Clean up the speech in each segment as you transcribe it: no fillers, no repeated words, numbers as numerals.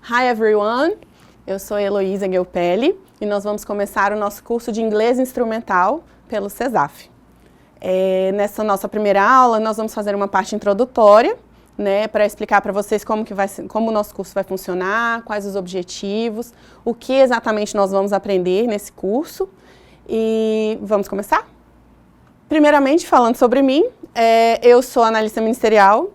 Hi everyone, eu sou Heloísa Guelpelli e nós vamos começar o nosso curso de Inglês Instrumental pelo CESAF. Nessa nossa primeira aula, nós vamos fazer uma parte introdutória, né, para explicar para vocês como o nosso curso vai funcionar, quais os objetivos, o que exatamente nós vamos aprender nesse curso. E vamos começar? Primeiramente, falando sobre mim, eu sou analista ministerial,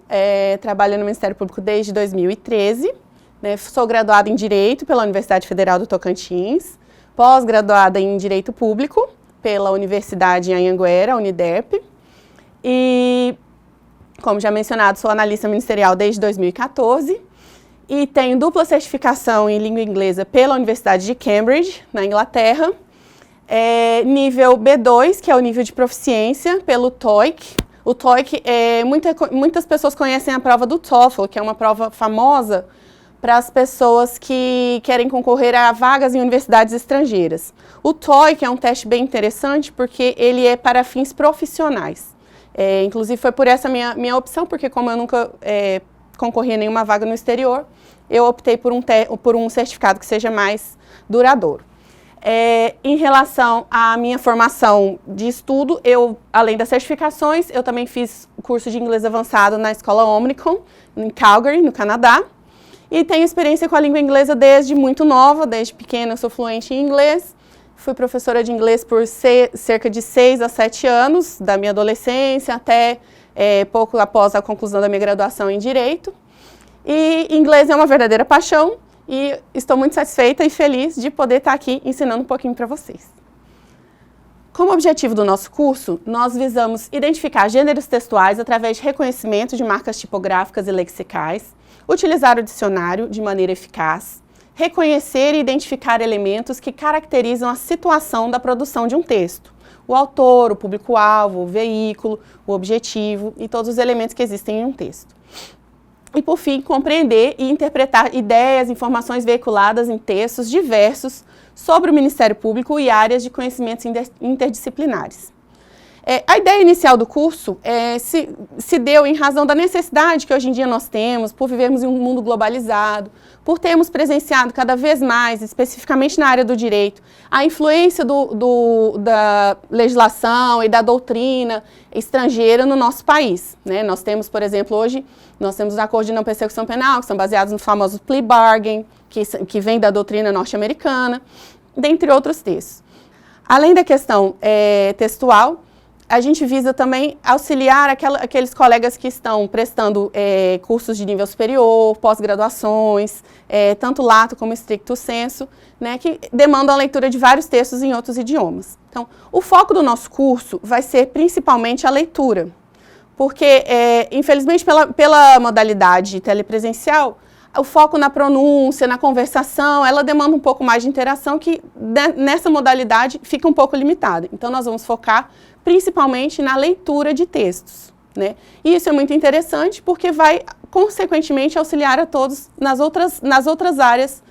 trabalho no Ministério Público desde 2013, né, sou graduada em Direito pela Universidade Federal do Tocantins, pós-graduada em Direito Público pela Universidade Anhanguera, Uniderp, e, como já mencionado, sou analista ministerial desde 2014 e tenho dupla certificação em língua inglesa pela Universidade de Cambridge, na Inglaterra, nível B2, que é o nível de proficiência, pelo TOEIC. O TOEIC, muitas pessoas conhecem a prova do TOEFL, que é uma prova famosa para as pessoas que querem concorrer a vagas em universidades estrangeiras. O TOEIC é um teste bem interessante porque ele é para fins profissionais. Inclusive foi por essa minha opção, porque como eu nunca concorri a nenhuma vaga no exterior, eu optei por um certificado que seja mais duradouro. Em relação à minha formação de estudo, além das certificações, eu também fiz curso de inglês avançado na Escola Omnicom, em Calgary, no Canadá. E tenho experiência com a língua inglesa desde muito nova, desde pequena eu sou fluente em inglês. Fui professora de inglês por cerca de 6 a 7 anos, da minha adolescência até pouco após a conclusão da minha graduação em Direito. E inglês é uma verdadeira paixão e estou muito satisfeita e feliz de poder estar aqui ensinando um pouquinho para vocês. Como objetivo do nosso curso, nós visamos identificar gêneros textuais através de reconhecimento de marcas tipográficas e lexicais, utilizar o dicionário de maneira eficaz, reconhecer e identificar elementos que caracterizam a situação da produção de um texto, o autor, o público-alvo, o veículo, o objetivo e todos os elementos que existem em um texto. E, por fim, compreender e interpretar ideias, informações veiculadas em textos diversos sobre o Ministério Público e áreas de conhecimentos interdisciplinares. A ideia inicial do curso se deu em razão da necessidade que hoje em dia nós temos, por vivermos em um mundo globalizado, por termos presenciado cada vez mais, especificamente na área do direito, a influência da legislação e da doutrina estrangeira no nosso país, né? Nós temos, por exemplo, hoje, nós temos os acordos de não persecução penal, que são baseados no famoso plea bargain, que vem da doutrina norte-americana, dentre outros textos. Além da questão textual, a gente visa também auxiliar aqueles colegas que estão prestando cursos de nível superior, pós-graduações, tanto lato como stricto sensu, né, que demandam a leitura de vários textos em outros idiomas. Então, o foco do nosso curso vai ser principalmente a leitura, porque, infelizmente, pela modalidade telepresencial, o foco na pronúncia, na conversação, ela demanda um pouco mais de interação que nessa modalidade fica um pouco limitada. Então, nós vamos focar principalmente na leitura de textos, né? E isso é muito interessante porque vai, consequentemente, auxiliar a todos nas outras áreas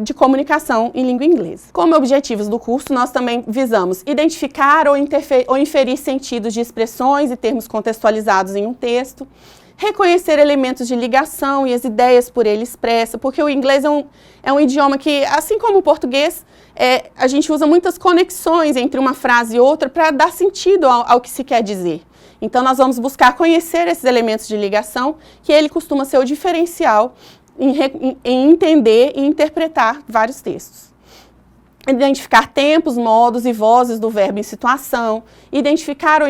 de comunicação em língua inglesa. Como objetivos do curso, nós também visamos identificar ou inferir sentidos de expressões e termos contextualizados em um texto, reconhecer elementos de ligação e as ideias por ele expressas, porque o inglês é um idioma que, assim como o português, a gente usa muitas conexões entre uma frase e outra para dar sentido ao que se quer dizer. Então, nós vamos buscar conhecer esses elementos de ligação, que ele costuma ser o diferencial em entender e interpretar vários textos. Identificar tempos, modos e vozes do verbo em situação, identificar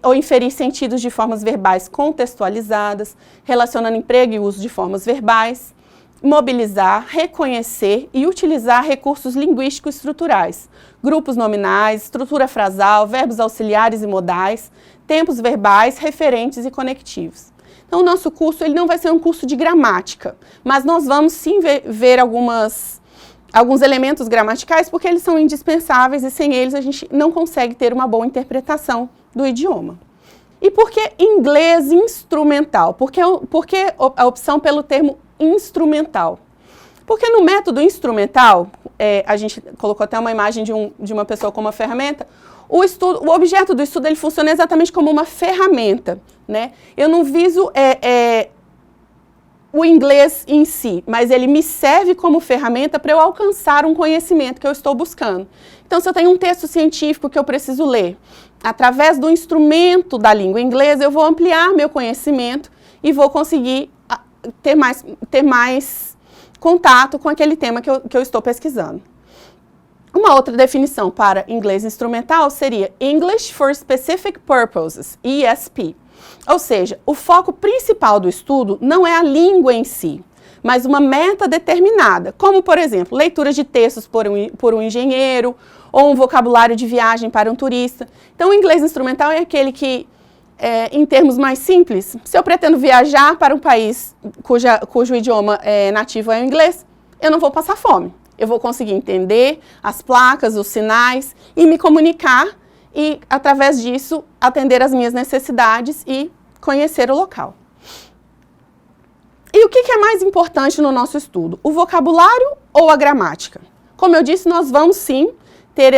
ou inferir sentidos de formas verbais contextualizadas, relacionando emprego e uso de formas verbais, mobilizar, reconhecer e utilizar recursos linguísticos estruturais, grupos nominais, estrutura frasal, verbos auxiliares e modais, tempos verbais, referentes e conectivos. Então, o nosso curso ele não vai ser um curso de gramática, mas nós vamos sim ver alguns elementos gramaticais, porque eles são indispensáveis e sem eles a gente não consegue ter uma boa interpretação do idioma. E por que inglês instrumental? Por que a opção pelo termo instrumental? Porque no método instrumental, a gente colocou até uma imagem de uma pessoa com uma ferramenta, o objeto do estudo ele funciona exatamente como uma ferramenta, né? Eu não viso o inglês em si, mas ele me serve como ferramenta para eu alcançar um conhecimento que eu estou buscando. Então, se eu tenho um texto científico que eu preciso ler, através do instrumento da língua inglesa, eu vou ampliar meu conhecimento e vou conseguir ter mais contato com aquele tema que eu estou pesquisando. Uma outra definição para inglês instrumental seria English for Specific Purposes, ESP. Ou seja, o foco principal do estudo não é a língua em si, mas uma meta determinada, como, por exemplo, leitura de textos por um engenheiro ou um vocabulário de viagem para um turista. Então, o inglês instrumental é aquele que, em termos mais simples, se eu pretendo viajar para um país cujo idioma nativo é o inglês, eu não vou passar fome. Eu vou conseguir entender as placas, os sinais e me comunicar e, através disso, atender às minhas necessidades e conhecer o local. E o que é mais importante no nosso estudo? O vocabulário ou a gramática? Como eu disse, nós vamos sim ter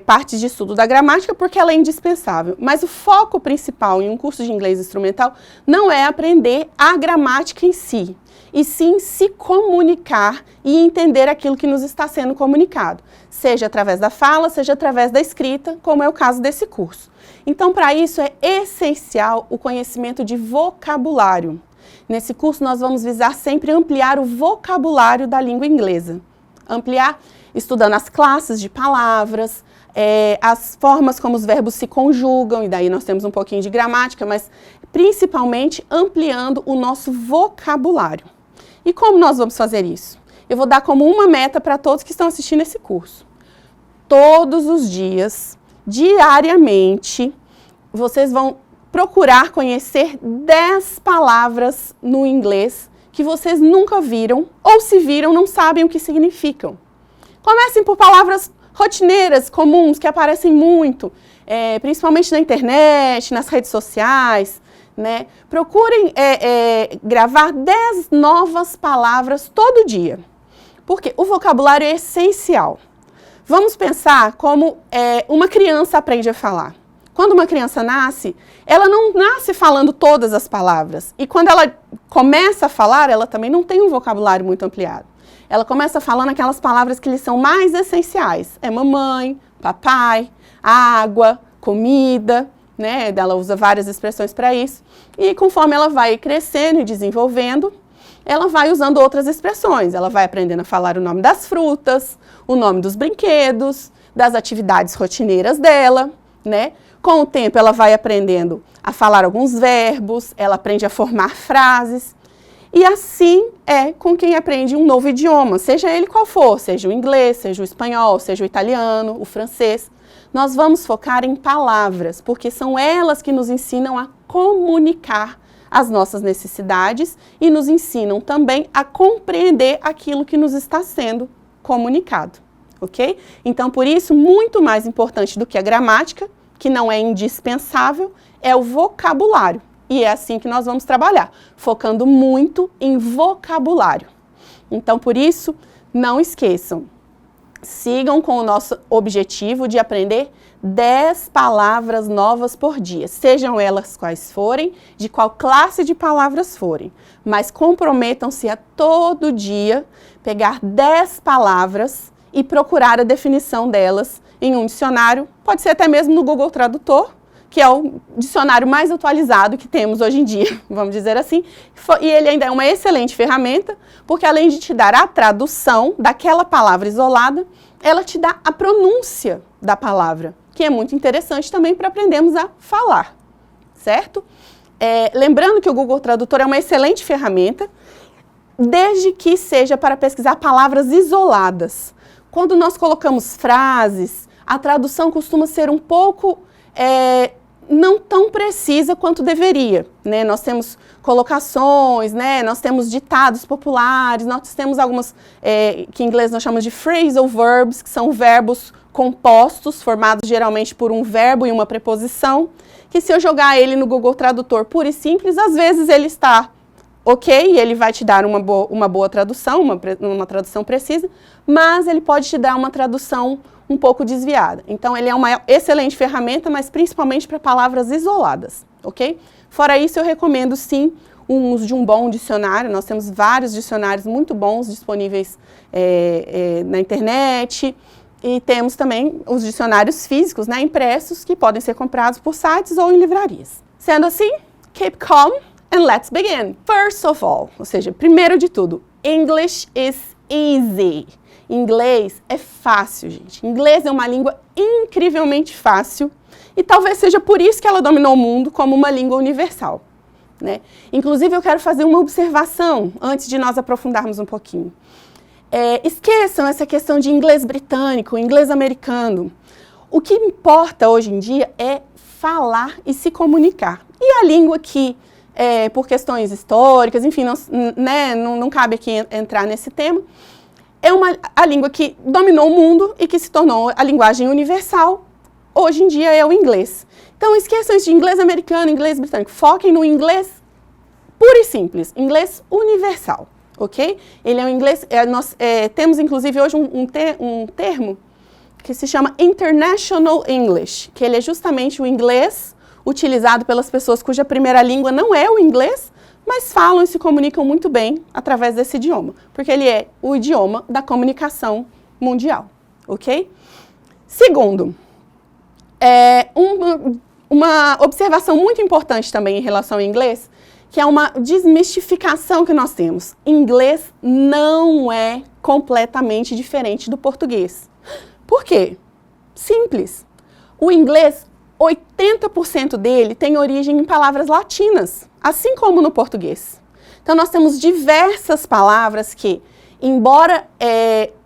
partes de estudo da gramática porque ela é indispensável. Mas o foco principal em um curso de inglês instrumental não é aprender a gramática em si, e sim se comunicar e entender aquilo que nos está sendo comunicado, seja através da fala, seja através da escrita, como é o caso desse curso. Então, para isso é essencial o conhecimento de vocabulário. Nesse curso, nós vamos visar sempre ampliar o vocabulário da língua inglesa. Ampliar estudando as classes de palavras, as formas como os verbos se conjugam, e daí nós temos um pouquinho de gramática, mas principalmente ampliando o nosso vocabulário. E como nós vamos fazer isso? Eu vou dar como uma meta para todos que estão assistindo esse curso. Todos os dias, diariamente, vocês vão procurar conhecer 10 palavras no inglês que vocês nunca viram, ou se viram, não sabem o que significam. Comecem por palavras rotineiras, comuns, que aparecem muito, principalmente na internet, nas redes sociais, né? Procurem gravar 10 novas palavras todo dia, porque o vocabulário é essencial. Vamos pensar como uma criança aprende a falar. Quando uma criança nasce, ela não nasce falando todas as palavras, e quando ela começa a falar, ela também não tem um vocabulário muito ampliado. Ela começa falando aquelas palavras que lhe são mais essenciais. É mamãe, papai, água, comida, né? Ela usa várias expressões para isso. E conforme ela vai crescendo e desenvolvendo, ela vai usando outras expressões. Ela vai aprendendo a falar o nome das frutas, o nome dos brinquedos, das atividades rotineiras dela, né? Com o tempo ela vai aprendendo a falar alguns verbos, ela aprende a formar frases. E assim é com quem aprende um novo idioma, seja ele qual for, seja o inglês, seja o espanhol, seja o italiano, o francês. Nós vamos focar em palavras, porque são elas que nos ensinam a comunicar as nossas necessidades e nos ensinam também a compreender aquilo que nos está sendo comunicado, ok? Então, por isso, muito mais importante do que a gramática, que não é indispensável, é o vocabulário. E é assim que nós vamos trabalhar, focando muito em vocabulário. Então, por isso, não esqueçam, sigam com o nosso objetivo de aprender 10 palavras novas por dia, sejam elas quais forem, de qual classe de palavras forem. Mas comprometam-se a todo dia pegar 10 palavras e procurar a definição delas em um dicionário, pode ser até mesmo no Google Tradutor, que é o dicionário mais atualizado que temos hoje em dia, vamos dizer assim. E ele ainda é uma excelente ferramenta, porque além de te dar a tradução daquela palavra isolada, ela te dá a pronúncia da palavra, que é muito interessante também para aprendermos a falar, certo? Lembrando que o Google Tradutor é uma excelente ferramenta, desde que seja para pesquisar palavras isoladas. Quando nós colocamos frases, a tradução costuma ser um pouco não tão precisa quanto deveria, né? Nós temos colocações, né? Nós temos ditados populares, nós temos algumas que em inglês nós chamamos de phrasal verbs, que são verbos compostos, formados geralmente por um verbo e uma preposição, que se eu jogar ele no Google Tradutor puro e simples, às vezes ele está ok, ele vai te dar uma boa tradução, uma tradução precisa, mas ele pode te dar uma tradução um pouco desviada. Então, ele é uma excelente ferramenta, mas principalmente para palavras isoladas, ok? Fora isso, eu recomendo, sim, o uso de um bom dicionário. Nós temos vários dicionários muito bons disponíveis na internet. E temos também os dicionários físicos, né, impressos, que podem ser comprados por sites ou em livrarias. Sendo assim, keep calm and let's begin. First of all, ou seja, primeiro de tudo, English is easy. Inglês é fácil, gente. Inglês é uma língua incrivelmente fácil e talvez seja por isso que ela dominou o mundo como uma língua universal, né? Inclusive, eu quero fazer uma observação antes de nós aprofundarmos um pouquinho. Esqueçam essa questão de inglês britânico, inglês americano. O que importa hoje em dia é falar e se comunicar. E a língua que, por questões históricas, enfim, não cabe aqui entrar nesse tema, é a língua que dominou o mundo e que se tornou a linguagem universal. Hoje em dia é o inglês. Então, esqueçam isso de inglês americano, inglês britânico. Foquem no inglês puro e simples, inglês universal. Ok? Ele é um inglês, nós temos inclusive hoje um termo que se chama International English, que ele é justamente o inglês utilizado pelas pessoas cuja primeira língua não é o inglês, mas falam e se comunicam muito bem através desse idioma, porque ele é o idioma da comunicação mundial, ok? Segundo, uma observação muito importante também em relação ao inglês, que é uma desmistificação que nós temos. Inglês não é completamente diferente do português. Por quê? Simples. O inglês, 80% dele tem origem em palavras latinas, assim como no português. Então, nós temos diversas palavras que, embora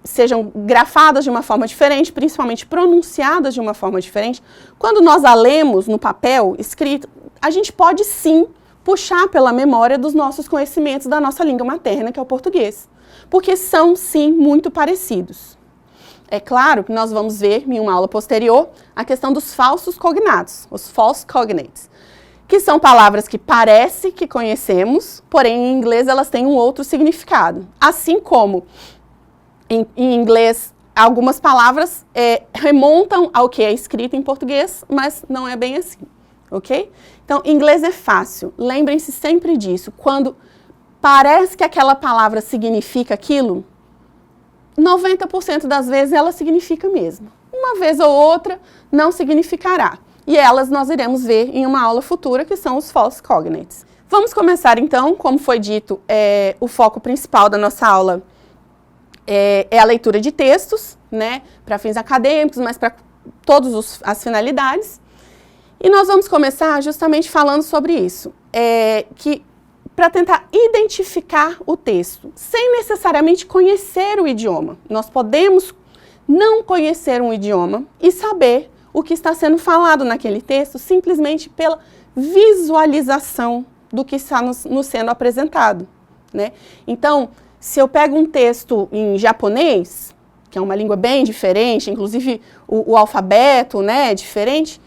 sejam grafadas de uma forma diferente, principalmente pronunciadas de uma forma diferente, quando nós a lemos no papel, escrito, a gente pode sim puxar pela memória dos nossos conhecimentos da nossa língua materna, que é o português. Porque são, sim, muito parecidos. É claro que nós vamos ver em uma aula posterior a questão dos falsos cognatos, os false cognates, que são palavras que parece que conhecemos, porém em inglês elas têm um outro significado. Assim como em inglês algumas palavras remontam ao que é escrito em português, mas não é bem assim. Ok? Então, inglês é fácil. Lembrem-se sempre disso. Quando parece que aquela palavra significa aquilo, 90% das vezes ela significa mesmo. Uma vez ou outra, não significará. E elas nós iremos ver em uma aula futura, que são os false cognates. Vamos começar então, como foi dito, o foco principal da nossa aula é a leitura de textos, né? Para fins acadêmicos, mas para todas as finalidades. E nós vamos começar justamente falando sobre isso, para tentar identificar o texto, sem necessariamente conhecer o idioma. Nós podemos não conhecer um idioma e saber o que está sendo falado naquele texto simplesmente pela visualização do que está nos sendo apresentado, né? Então, se eu pego um texto em japonês, que é uma língua bem diferente, inclusive o alfabeto, né, é diferente,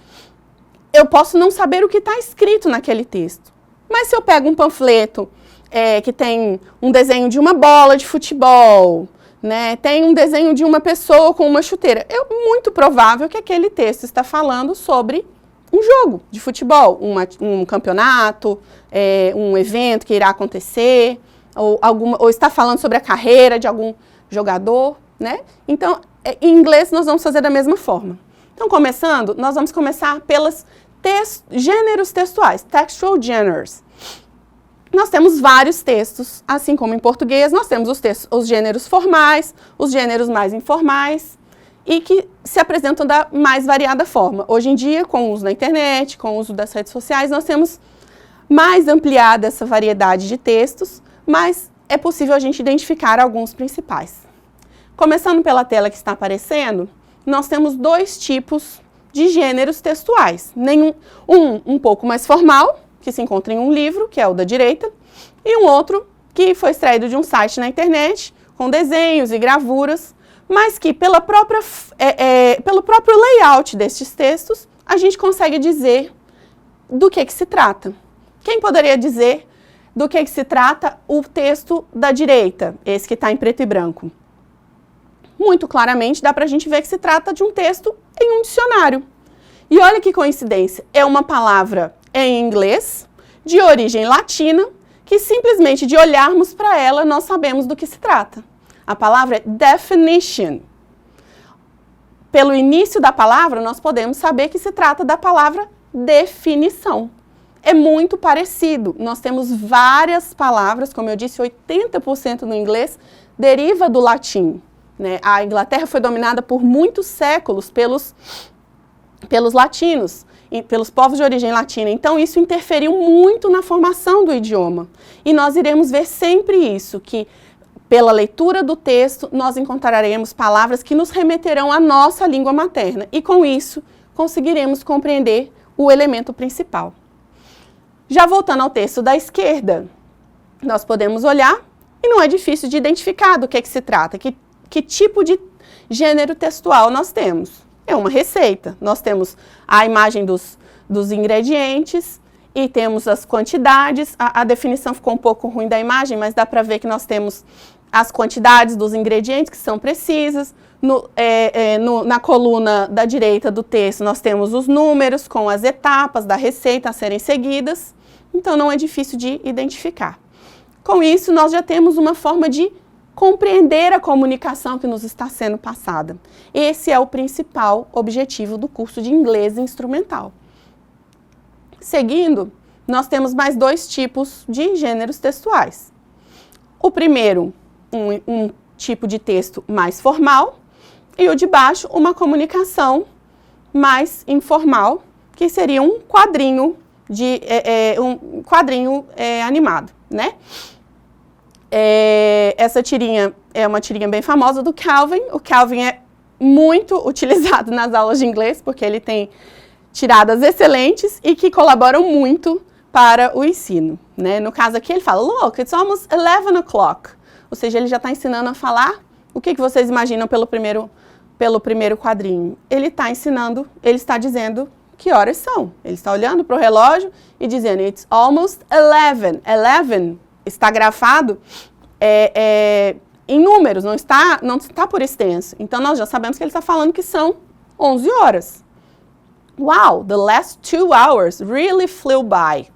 eu posso não saber o que está escrito naquele texto. Mas se eu pego um panfleto que tem um desenho de uma bola de futebol, né, tem um desenho de uma pessoa com uma chuteira, é muito provável que aquele texto está falando sobre um jogo de futebol, um campeonato, um evento que irá acontecer, ou está falando sobre a carreira de algum jogador, né? Então, em inglês nós vamos fazer da mesma forma. Então, começando, nós vamos começar pelos gêneros textuais, textual genres. Nós temos vários textos, assim como em português, nós temos os gêneros formais, os gêneros mais informais, e que se apresentam da mais variada forma. Hoje em dia, com o uso da internet, com o uso das redes sociais, nós temos mais ampliada essa variedade de textos, mas é possível a gente identificar alguns principais. Começando pela tela que está aparecendo, nós temos dois tipos de gêneros textuais. Um pouco mais formal, que se encontra em um livro, que é o da direita, e um outro que foi extraído de um site na internet, com desenhos e gravuras, mas que pelo próprio layout destes textos, a gente consegue dizer do que se trata. Quem poderia dizer do que se trata o texto da direita, esse que está em preto e branco? Muito claramente dá para a gente ver que se trata de um texto em um dicionário. E olha que coincidência, é uma palavra em inglês, de origem latina, que simplesmente de olharmos para ela, nós sabemos do que se trata. A palavra é definition. Pelo início da palavra, nós podemos saber que se trata da palavra definição. É muito parecido. Nós temos várias palavras, como eu disse, 80% no inglês deriva do latim, né? A Inglaterra foi dominada por muitos séculos pelos latinos, pelos povos de origem latina. Então, isso interferiu muito na formação do idioma. E nós iremos ver sempre isso, que pela leitura do texto, nós encontraremos palavras que nos remeterão à nossa língua materna. E com isso, conseguiremos compreender o elemento principal. Já voltando ao texto da esquerda, nós podemos olhar e não é difícil de identificar do que se trata, que tipo de gênero textual nós temos. É uma receita. Nós temos a imagem dos ingredientes e temos as quantidades. A definição ficou um pouco ruim da imagem, mas dá para ver que nós temos as quantidades dos ingredientes que são precisas. Na coluna da direita do texto, nós temos os números com as etapas da receita a serem seguidas. Então, não é difícil de identificar. Com isso, nós já temos uma forma de compreender a comunicação que nos está sendo passada. Esse é o principal objetivo do curso de inglês instrumental. Seguindo, nós temos mais dois tipos de gêneros textuais. O primeiro, um tipo de texto mais formal, e o de baixo, uma comunicação mais informal, que seria um quadrinho, animado, né? Essa tirinha é uma tirinha bem famosa do Calvin. O Calvin é muito utilizado nas aulas de inglês, porque ele tem tiradas excelentes e que colaboram muito para o ensino, né? No caso aqui ele fala, look, it's almost 11 o'clock. Ou seja, ele já está ensinando a falar. O que vocês imaginam pelo primeiro quadrinho? Ele está ensinando, ele está dizendo que horas são. Ele está olhando para o relógio e dizendo, it's almost 11. 11 está grafado em números, não está por extenso. Então, nós já sabemos que ele está falando que são 11 horas. Wow, the last 2 hours really flew by. Ele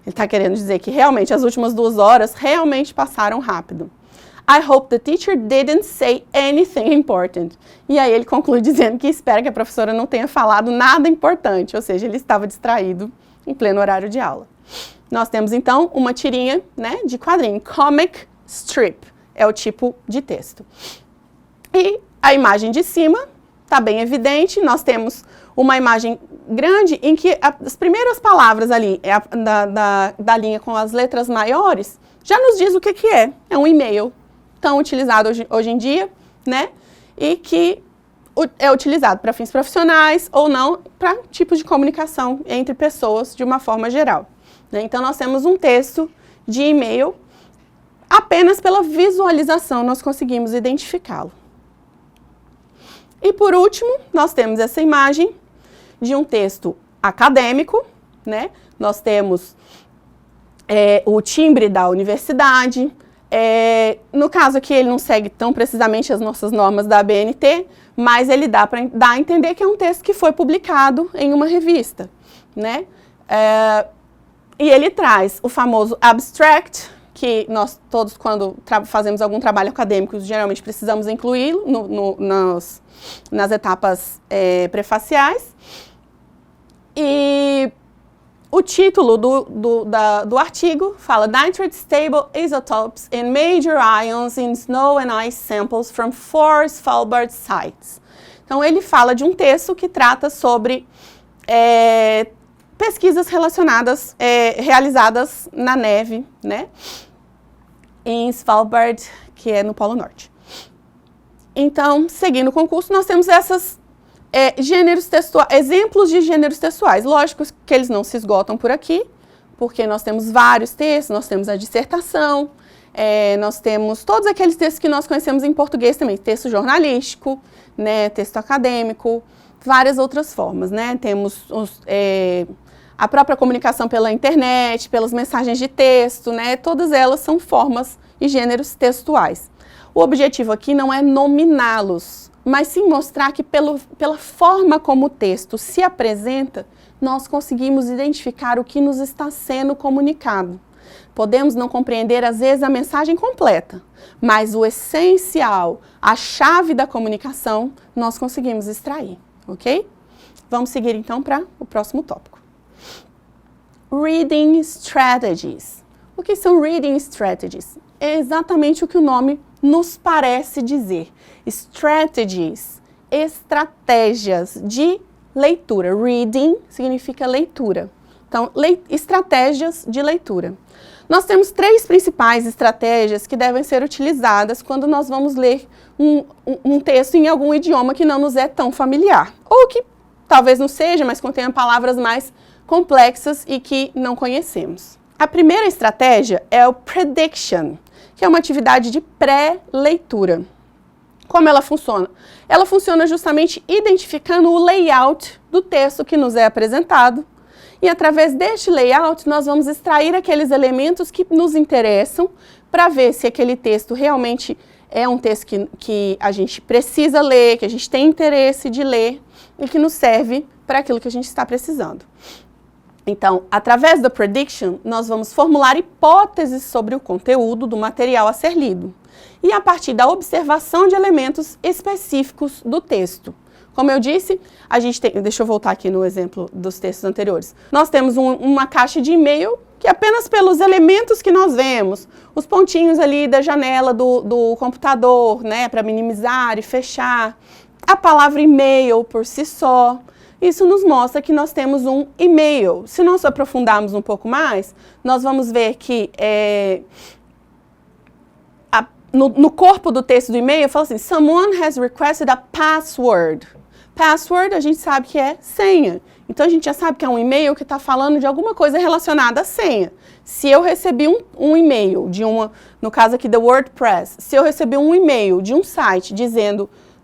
está querendo dizer que realmente as últimas 2 horas realmente passaram rápido. I hope the teacher didn't say anything important. E aí ele conclui dizendo que espera que a professora não tenha falado nada importante, ou seja, ele estava distraído em pleno horário de aula. Nós temos então uma tirinha, né, de quadrinho, comic strip, é o tipo de texto. E a imagem de cima está bem evidente, nós temos uma imagem grande em que as primeiras palavras ali da linha com as letras maiores já nos diz o que é. É um e-mail tão utilizado hoje em dia, né? E que é utilizado para fins profissionais ou não, para tipos de comunicação entre pessoas de uma forma geral. Né? Então, nós temos um texto de e-mail, apenas pela visualização nós conseguimos identificá-lo. E por último, nós temos essa imagem de um texto acadêmico, né? Nós temos o timbre da universidade. No caso aqui, ele não segue tão precisamente as nossas normas da ABNT, mas ele dá a entender que é um texto que foi publicado em uma revista, né? E ele traz o famoso abstract, que nós todos, quando fazemos algum trabalho acadêmico, geralmente precisamos incluí-lo nas etapas prefaciais. E o título do artigo fala Nitrate Stable Isotopes in Major Ions in Snow and Ice Samples from 4 Svalbard Sites. Então, ele fala de um texto que trata sobre pesquisas relacionadas, realizadas na neve, né, em Svalbard, que é no Polo Norte. Então, seguindo o concurso, nós temos exemplos de gêneros textuais. Lógico que eles não se esgotam por aqui, porque nós temos vários textos, nós temos a dissertação, nós temos todos aqueles textos que nós conhecemos em português também, texto jornalístico, né, texto acadêmico, várias outras formas, né? Temos a própria comunicação pela internet, pelas mensagens de texto, né? Todas elas são formas e gêneros textuais. O objetivo aqui não é nominá-los, mas sim mostrar que pela forma como o texto se apresenta, nós conseguimos identificar o que nos está sendo comunicado. Podemos não compreender, às vezes, a mensagem completa, mas o essencial, a chave da comunicação, nós conseguimos extrair, ok? Vamos seguir, então, para o próximo tópico. Reading Strategies. O que são Reading Strategies? É exatamente o que o nome nos parece dizer. Strategies, estratégias de leitura. Reading significa leitura. Então, estratégias de leitura. Nós temos 3 principais estratégias que devem ser utilizadas quando nós vamos ler um texto em algum idioma que não nos é tão familiar. Ou que talvez não seja, mas contenha palavras mais complexas e que não conhecemos. A primeira estratégia é o prediction, que é uma atividade de pré-leitura. Como ela funciona? Ela funciona justamente identificando o layout do texto que nos é apresentado. E através deste layout, nós vamos extrair aqueles elementos que nos interessam para ver se aquele texto realmente é um texto que a gente precisa ler, que a gente tem interesse de ler e que nos serve para aquilo que a gente está precisando. Então, através da prediction, nós vamos formular hipóteses sobre o conteúdo do material a ser lido. E a partir da observação de elementos específicos do texto. Como eu disse, a gente tem... Deixa eu voltar aqui no exemplo dos textos anteriores. Nós temos uma caixa de e-mail que apenas pelos elementos que nós vemos, os pontinhos ali da janela do computador, né, para minimizar e fechar, a palavra e-mail por si só, isso nos mostra que nós temos um e-mail. Se nós aprofundarmos um pouco mais, nós vamos ver que no corpo do texto do e-mail, fala assim, someone has requested a password. Password, a gente sabe que é senha. Então, a gente já sabe que é um e-mail que está falando de alguma coisa relacionada à senha. Se eu recebi um e-mail no caso aqui da WordPress, se eu recebi um e-mail de um site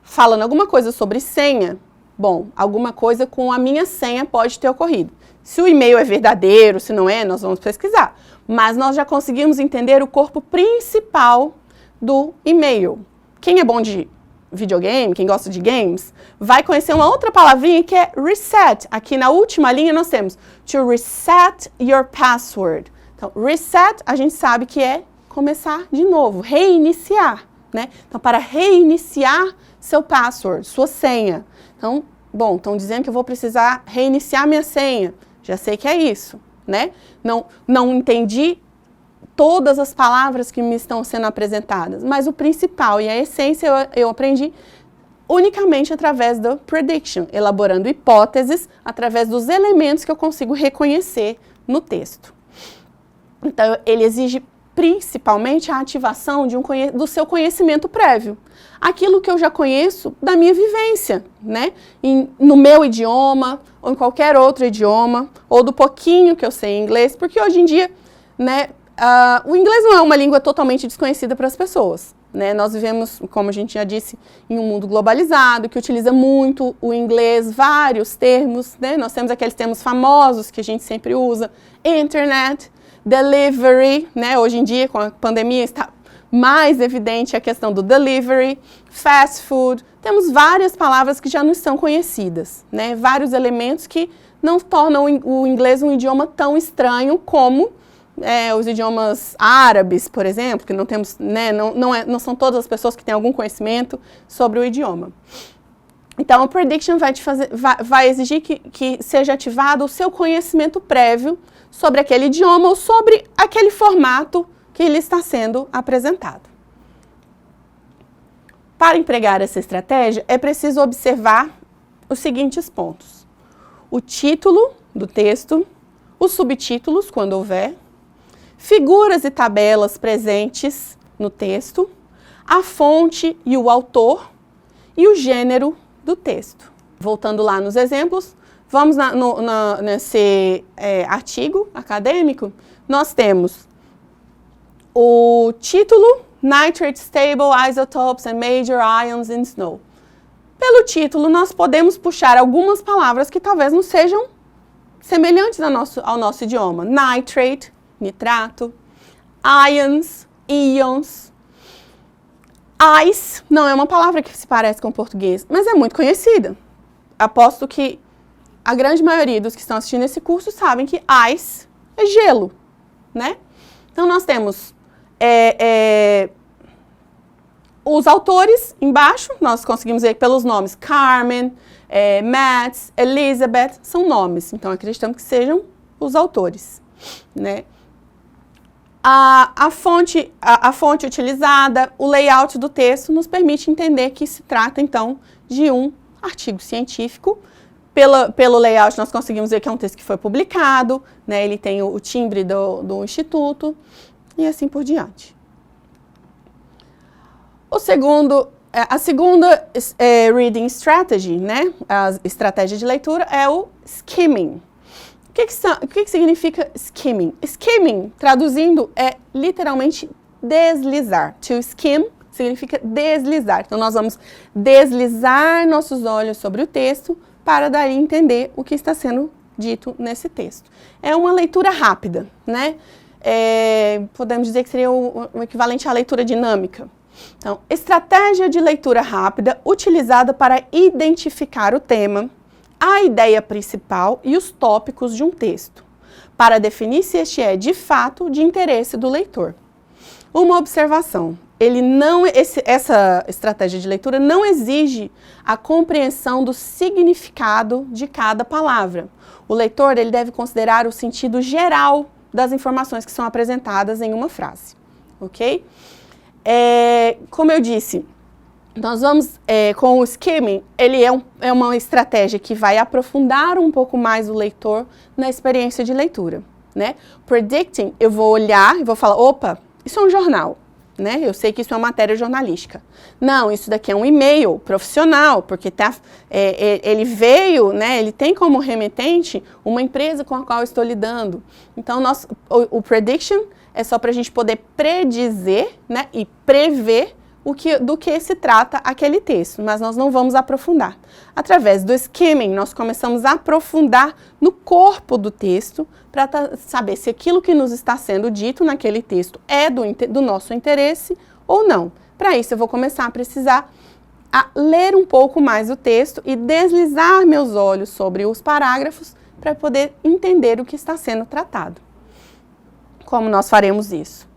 falando alguma coisa sobre senha, bom, alguma coisa com a minha senha pode ter ocorrido. Se o e-mail é verdadeiro, se não é, nós vamos pesquisar. Mas nós já conseguimos entender o corpo principal do e-mail. Quem é bom de videogame, quem gosta de games, vai conhecer uma outra palavrinha que é reset. Aqui na última linha nós temos to reset your password. Então, reset a gente sabe que é começar de novo, reiniciar, né? Então, para reiniciar seu password, sua senha. Então, bom, estão dizendo que eu vou precisar reiniciar minha senha. Já sei que é isso, né? Não entendi todas as palavras que me estão sendo apresentadas, mas o principal e a essência eu aprendi unicamente através do prediction, elaborando hipóteses através dos elementos que eu consigo reconhecer no texto. Então, ele exige principalmente a ativação do seu conhecimento prévio. Aquilo que eu já conheço da minha vivência, né? No meu idioma, ou em qualquer outro idioma, ou do pouquinho que eu sei em inglês, porque hoje em dia, né, o inglês não é uma língua totalmente desconhecida para as pessoas, né? Nós vivemos, como a gente já disse, em um mundo globalizado, que utiliza muito o inglês, vários termos, né? Nós temos aqueles termos famosos que a gente sempre usa, internet, delivery, né? Hoje em dia, com a pandemia, está mais evidente a questão do delivery, fast food. Temos várias palavras que já não são conhecidas, né? Vários elementos que não tornam o inglês um idioma tão estranho como os idiomas árabes, por exemplo, que não temos, né, não são todas as pessoas que têm algum conhecimento sobre o idioma. Então, o prediction vai exigir que seja ativado o seu conhecimento prévio sobre aquele idioma ou sobre aquele formato que lhe está sendo apresentado. Para empregar essa estratégia, é preciso observar os seguintes pontos. O título do texto, os subtítulos, quando houver, figuras e tabelas presentes no texto, a fonte e o autor e o gênero do texto. Voltando lá nos exemplos, vamos nesse artigo acadêmico, nós temos o título, Nitrate Stable Isotopes and Major Ions in Snow. Pelo título, nós podemos puxar algumas palavras que talvez não sejam semelhantes ao nosso idioma. Nitrate, nitrato, ions, íons. Ice não é uma palavra que se parece com o português, mas é muito conhecida. Aposto que a grande maioria dos que estão assistindo esse curso sabem que ice é gelo, né? Então, nós temos os autores embaixo, nós conseguimos ver pelos nomes Carmen, Matt, Elizabeth, são nomes, então acreditamos que sejam os autores, né? A fonte utilizada, o layout do texto nos permite entender que se trata, então, de um artigo científico. Pelo layout, nós conseguimos ver que é um texto que foi publicado, né? Ele tem o timbre do instituto e assim por diante. A segunda reading strategy, né? A estratégia de leitura é o skimming. O que significa skimming? Skimming, traduzindo, é literalmente deslizar. To skim significa deslizar. Então, nós vamos deslizar nossos olhos sobre o texto para daí entender o que está sendo dito nesse texto. É uma leitura rápida, né? Podemos dizer que seria o equivalente à leitura dinâmica. Então, estratégia de leitura rápida utilizada para identificar o tema, a ideia principal e os tópicos de um texto, para definir se este é, de fato, de interesse do leitor. Uma observação, essa estratégia de leitura não exige a compreensão do significado de cada palavra. O leitor ele deve considerar o sentido geral das informações que são apresentadas em uma frase, ok? Como eu disse, nós vamos, com o skimming, ele é uma estratégia que vai aprofundar um pouco mais o leitor na experiência de leitura, né? Predicting, eu vou olhar e vou falar, opa, isso é um jornal, né? Eu sei que isso é uma matéria jornalística. Não, isso daqui é um e-mail profissional, porque ele veio, né? Ele tem como remetente uma empresa com a qual eu estou lidando. Então, o prediction é só para a gente poder predizer, né? E prever do que se trata aquele texto, mas nós não vamos aprofundar. Através do skimming, nós começamos a aprofundar no corpo do texto para saber se aquilo que nos está sendo dito naquele texto é do nosso interesse ou não. Para isso, eu vou começar a precisar ler um pouco mais o texto e deslizar meus olhos sobre os parágrafos para poder entender o que está sendo tratado. Como nós faremos isso?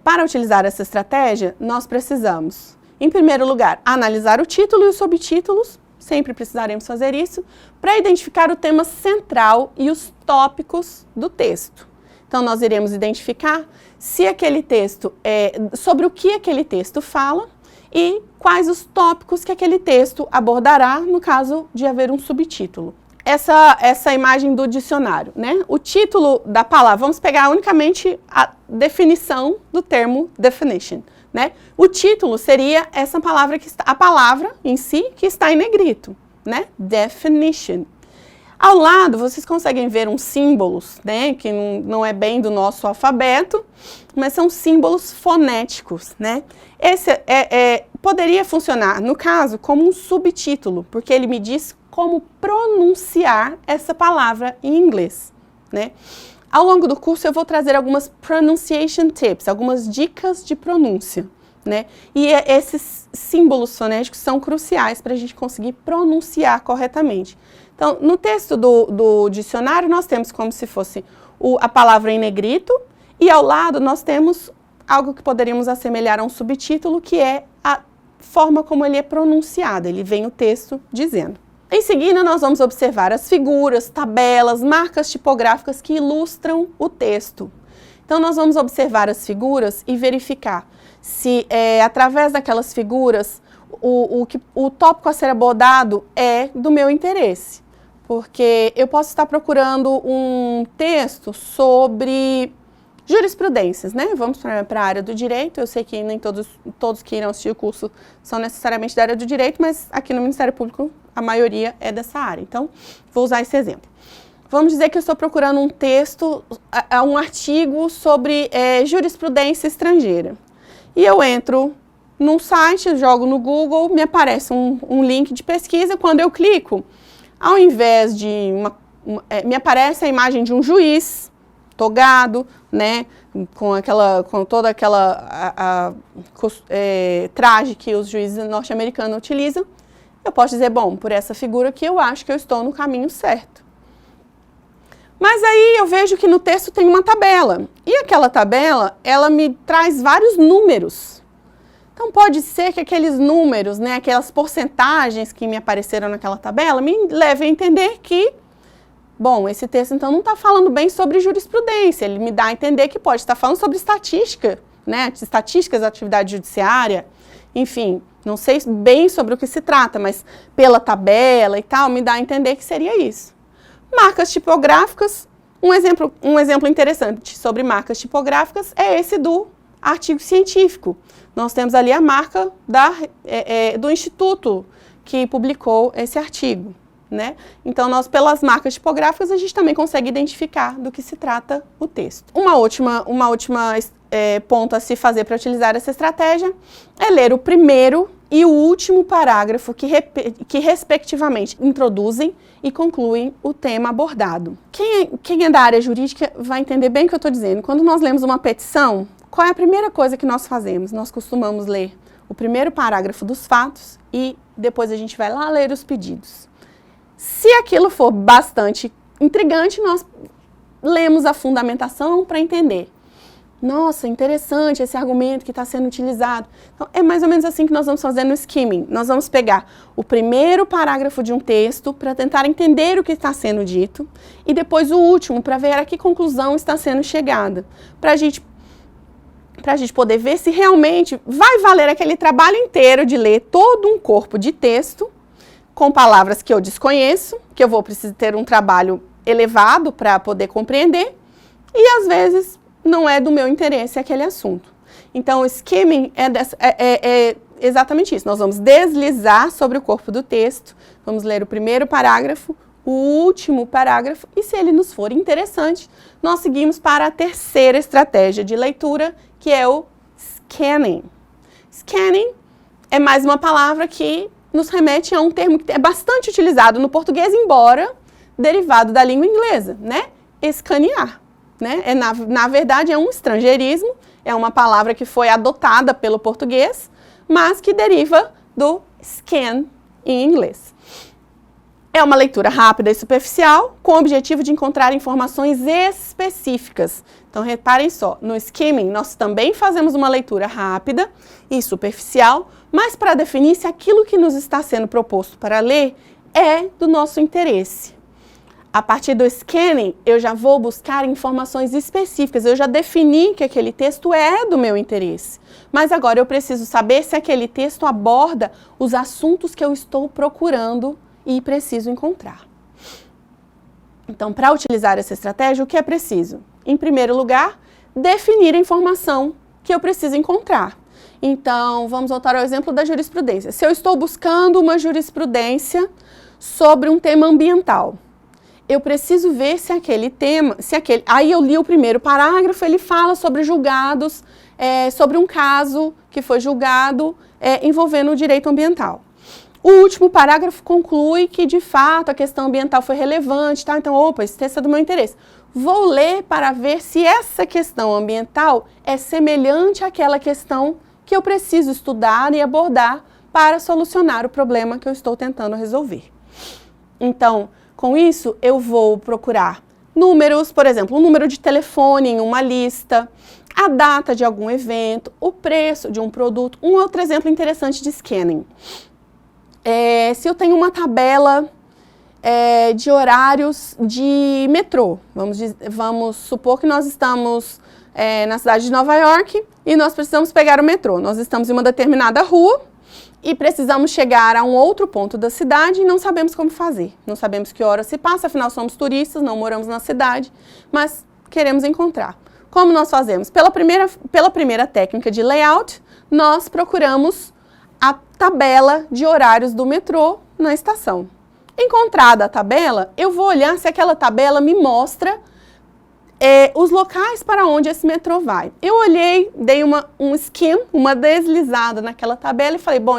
Para utilizar essa estratégia, nós precisamos, em primeiro lugar, analisar o título e os subtítulos, sempre precisaremos fazer isso, para identificar o tema central e os tópicos do texto. Então, nós iremos identificar se aquele texto sobre o que aquele texto fala e quais os tópicos que aquele texto abordará, no caso de haver um subtítulo. Essa imagem do dicionário, né? O título da palavra, vamos pegar unicamente a definição do termo definition, né? O título seria essa palavra a palavra em si que está em negrito, né? Definition. Ao lado, vocês conseguem ver uns símbolos, né? Que não é bem do nosso alfabeto, mas são símbolos fonéticos, né? Esse poderia funcionar, no caso, como um subtítulo, porque ele me diz como pronunciar essa palavra em inglês, né? Ao longo do curso eu vou trazer algumas pronunciation tips, algumas dicas de pronúncia, né? E esses símbolos fonéticos são cruciais para a gente conseguir pronunciar corretamente. Então, no texto do dicionário, nós temos como se fosse a palavra em negrito e ao lado nós temos algo que poderíamos assemelhar a um subtítulo, que é a forma como ele é pronunciado. Ele vem o texto dizendo. Em seguida, nós vamos observar as figuras, tabelas, marcas tipográficas que ilustram o texto. Então, nós vamos observar as figuras e verificar se, através daquelas figuras, o tópico a ser abordado é do meu interesse. Porque eu posso estar procurando um texto sobre jurisprudências, né? Vamos para a área do direito. Eu sei que nem todos que irão assistir o curso são necessariamente da área do direito, mas aqui no Ministério Público a maioria é dessa área. Então, vou usar esse exemplo. Vamos dizer que eu estou procurando um texto, um artigo sobre jurisprudência estrangeira. E eu entro num site, jogo no Google, me aparece um link de pesquisa. Quando eu clico, ao invés de me aparece a imagem de um juiz togado, né, com toda aquela traje que os juízes norte-americanos utilizam. Eu posso dizer, bom, por essa figura aqui eu acho que eu estou no caminho certo. Mas aí eu vejo que no texto tem uma tabela. E aquela tabela, ela me traz vários números. Então pode ser que aqueles números, né, aquelas porcentagens que me apareceram naquela tabela, me levem a entender que, bom, esse texto então não está falando bem sobre jurisprudência, ele me dá a entender que pode estar falando sobre estatística, né, estatísticas da atividade judiciária, enfim, não sei bem sobre o que se trata, mas pela tabela e tal, me dá a entender que seria isso. Marcas tipográficas, um exemplo interessante sobre marcas tipográficas é esse do artigo científico. Nós temos ali a marca do instituto que publicou esse artigo, né? Então, pelas marcas tipográficas, a gente também consegue identificar do que se trata o texto. Uma última ponto a se fazer para utilizar essa estratégia é ler o primeiro e o último parágrafo que respectivamente introduzem e concluem o tema abordado. Quem é da área jurídica vai entender bem o que eu estou dizendo. Quando nós lemos uma petição, qual é a primeira coisa que nós fazemos? Nós costumamos ler o primeiro parágrafo dos fatos e depois a gente vai lá ler os pedidos. Se aquilo for bastante intrigante, nós lemos a fundamentação para entender. Nossa, interessante esse argumento que está sendo utilizado. Então, é mais ou menos assim que nós vamos fazer no skimming. Nós vamos pegar o primeiro parágrafo de um texto para tentar entender o que está sendo dito e depois o último para ver a que conclusão está sendo chegada. Para a gente poder ver se realmente vai valer aquele trabalho inteiro de ler todo um corpo de texto com palavras que eu desconheço, que eu vou precisar ter um trabalho elevado para poder compreender e às vezes não é do meu interesse aquele assunto. Então, o skimming é exatamente isso. Nós vamos deslizar sobre o corpo do texto, vamos ler o primeiro parágrafo, o último parágrafo, e se ele nos for interessante, nós seguimos para a terceira estratégia de leitura, que é o scanning. Scanning é mais uma palavra que nos remete a um termo que é bastante utilizado no português, embora derivado da língua inglesa, né? Escanear. Né? Na verdade, é um estrangeirismo, é uma palavra que foi adotada pelo português, mas que deriva do scan em inglês. É uma leitura rápida e superficial, com o objetivo de encontrar informações específicas. Então, reparem só, no skimming nós também fazemos uma leitura rápida e superficial, mas para definir se aquilo que nos está sendo proposto para ler é do nosso interesse. A partir do scanning, eu já vou buscar informações específicas, eu já defini que aquele texto é do meu interesse. Mas agora eu preciso saber se aquele texto aborda os assuntos que eu estou procurando e preciso encontrar. Então, para utilizar essa estratégia, o que é preciso? Em primeiro lugar, definir a informação que eu preciso encontrar. Então, vamos voltar ao exemplo da jurisprudência. Se eu estou buscando uma jurisprudência sobre um tema ambiental, eu preciso ver se aquele tema, aí eu li o primeiro parágrafo, ele fala sobre julgados, sobre um caso que foi julgado envolvendo o direito ambiental. O último parágrafo conclui que, de fato, a questão ambiental foi relevante, tá? Então, opa, esse texto é do meu interesse. Vou ler para ver se essa questão ambiental é semelhante àquela questão que eu preciso estudar e abordar para solucionar o problema que eu estou tentando resolver. Então, com isso, eu vou procurar números, por exemplo, um número de telefone em uma lista, a data de algum evento, o preço de um produto. Um outro exemplo interessante de scanning. Se eu tenho uma tabela de horários de metrô, vamos supor que nós estamos na cidade de Nova York e nós precisamos pegar o metrô. Nós estamos em uma determinada rua e precisamos chegar a um outro ponto da cidade e não sabemos como fazer. Não sabemos que hora se passa, afinal somos turistas, não moramos na cidade, mas queremos encontrar. Como nós fazemos? Pela primeira técnica de layout, nós procuramos a tabela de horários do metrô na estação. Encontrada a tabela, eu vou olhar se aquela tabela me mostra os locais para onde esse metrô vai. Eu olhei, dei um skim, uma deslizada naquela tabela e falei, bom,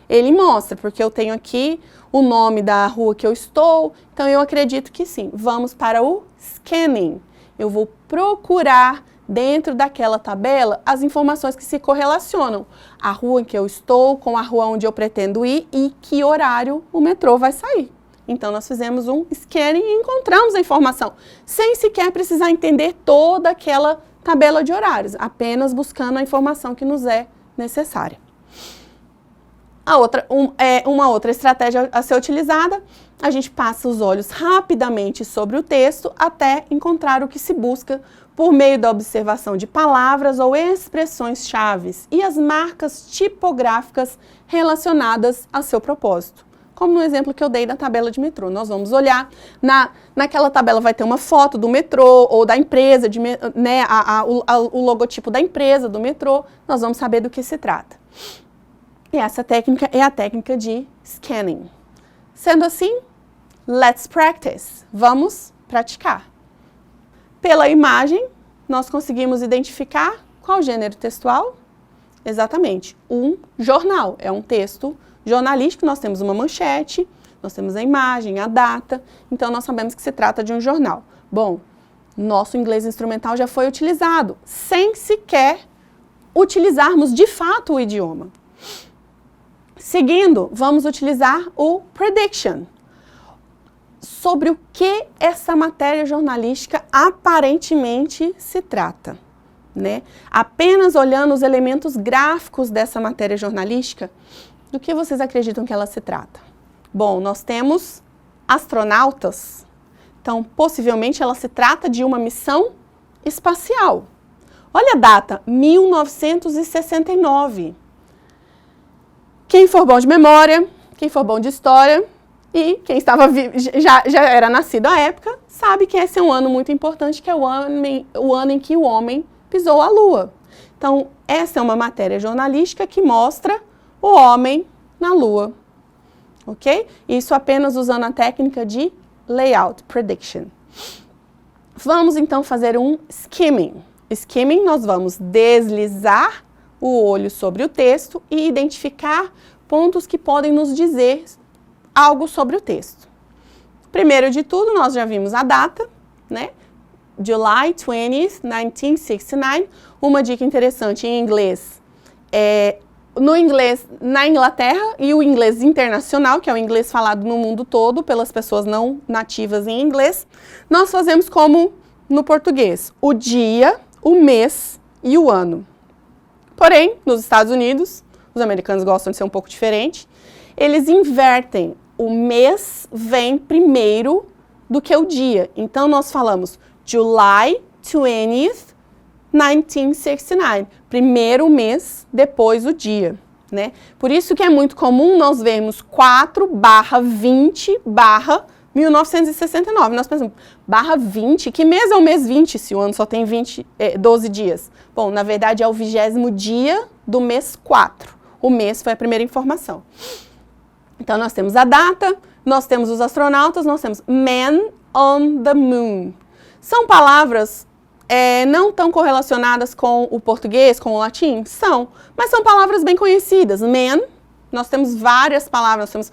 ele mostra, porque eu tenho aqui o nome da rua que eu estou, então eu acredito que sim. Vamos para o scanning. Eu vou procurar dentro daquela tabela as informações que se correlacionam. A rua em que eu estou com a rua onde eu pretendo ir e que horário o metrô vai sair. Então, nós fizemos um scanning e encontramos a informação, sem sequer precisar entender toda aquela tabela de horários, apenas buscando a informação que nos é necessária. Uma outra estratégia a ser utilizada, a gente passa os olhos rapidamente sobre o texto até encontrar o que se busca por meio da observação de palavras ou expressões-chave e as marcas tipográficas relacionadas a seu propósito. Como no exemplo que eu dei da tabela de metrô. Nós vamos olhar, naquela tabela vai ter uma foto do metrô ou da empresa, né, o logotipo da empresa, do metrô, nós vamos saber do que se trata. E essa técnica é a técnica de scanning. Sendo assim, let's practice. Vamos praticar. Pela imagem, nós conseguimos identificar qual gênero textual? Exatamente, um jornal. É um texto jornalístico, nós temos uma manchete, nós temos a imagem, a data, então nós sabemos que se trata de um jornal. Bom, nosso inglês instrumental já foi utilizado, sem sequer utilizarmos de fato o idioma. Seguindo, vamos utilizar o prediction. Sobre o que essa matéria jornalística aparentemente se trata, né? Apenas olhando os elementos gráficos dessa matéria jornalística, do que vocês acreditam que ela se trata? Bom, nós temos astronautas, então possivelmente ela se trata de uma missão espacial. Olha a data, 1969. Quem for bom de memória, quem for bom de história e quem estava já era nascido à época, sabe que esse é um ano muito importante, que é o ano em que o homem pisou a Lua. Então, essa é uma matéria jornalística que mostra o homem na Lua, ok? Isso apenas usando a técnica de layout, prediction. Vamos então fazer um skimming. Skimming, nós vamos deslizar o olho sobre o texto e identificar pontos que podem nos dizer algo sobre o texto. Primeiro de tudo, nós já vimos a data, né? July 20th, 1969. Uma dica interessante em inglês no inglês na Inglaterra e o inglês internacional, que é o inglês falado no mundo todo pelas pessoas não nativas em inglês, nós fazemos como no português, o dia, o mês e o ano. Porém, nos Estados Unidos, os americanos gostam de ser um pouco diferente, eles invertem, o mês vem primeiro do que o dia. Então, nós falamos July 20th, 1969. Primeiro o mês, depois o dia, né? Por isso que é muito comum nós vermos 4/20/1969. Nós pensamos, /20, que mês é o mês 20, se o ano só tem 12 dias? Bom, na verdade é o 20º dia do mês 4. O mês foi a primeira informação. Então, nós temos a data, nós temos os astronautas, nós temos Man on the Moon. São palavras não tão correlacionadas com o português, com o latim? São, mas são palavras bem conhecidas. Man, nós temos várias palavras, nós temos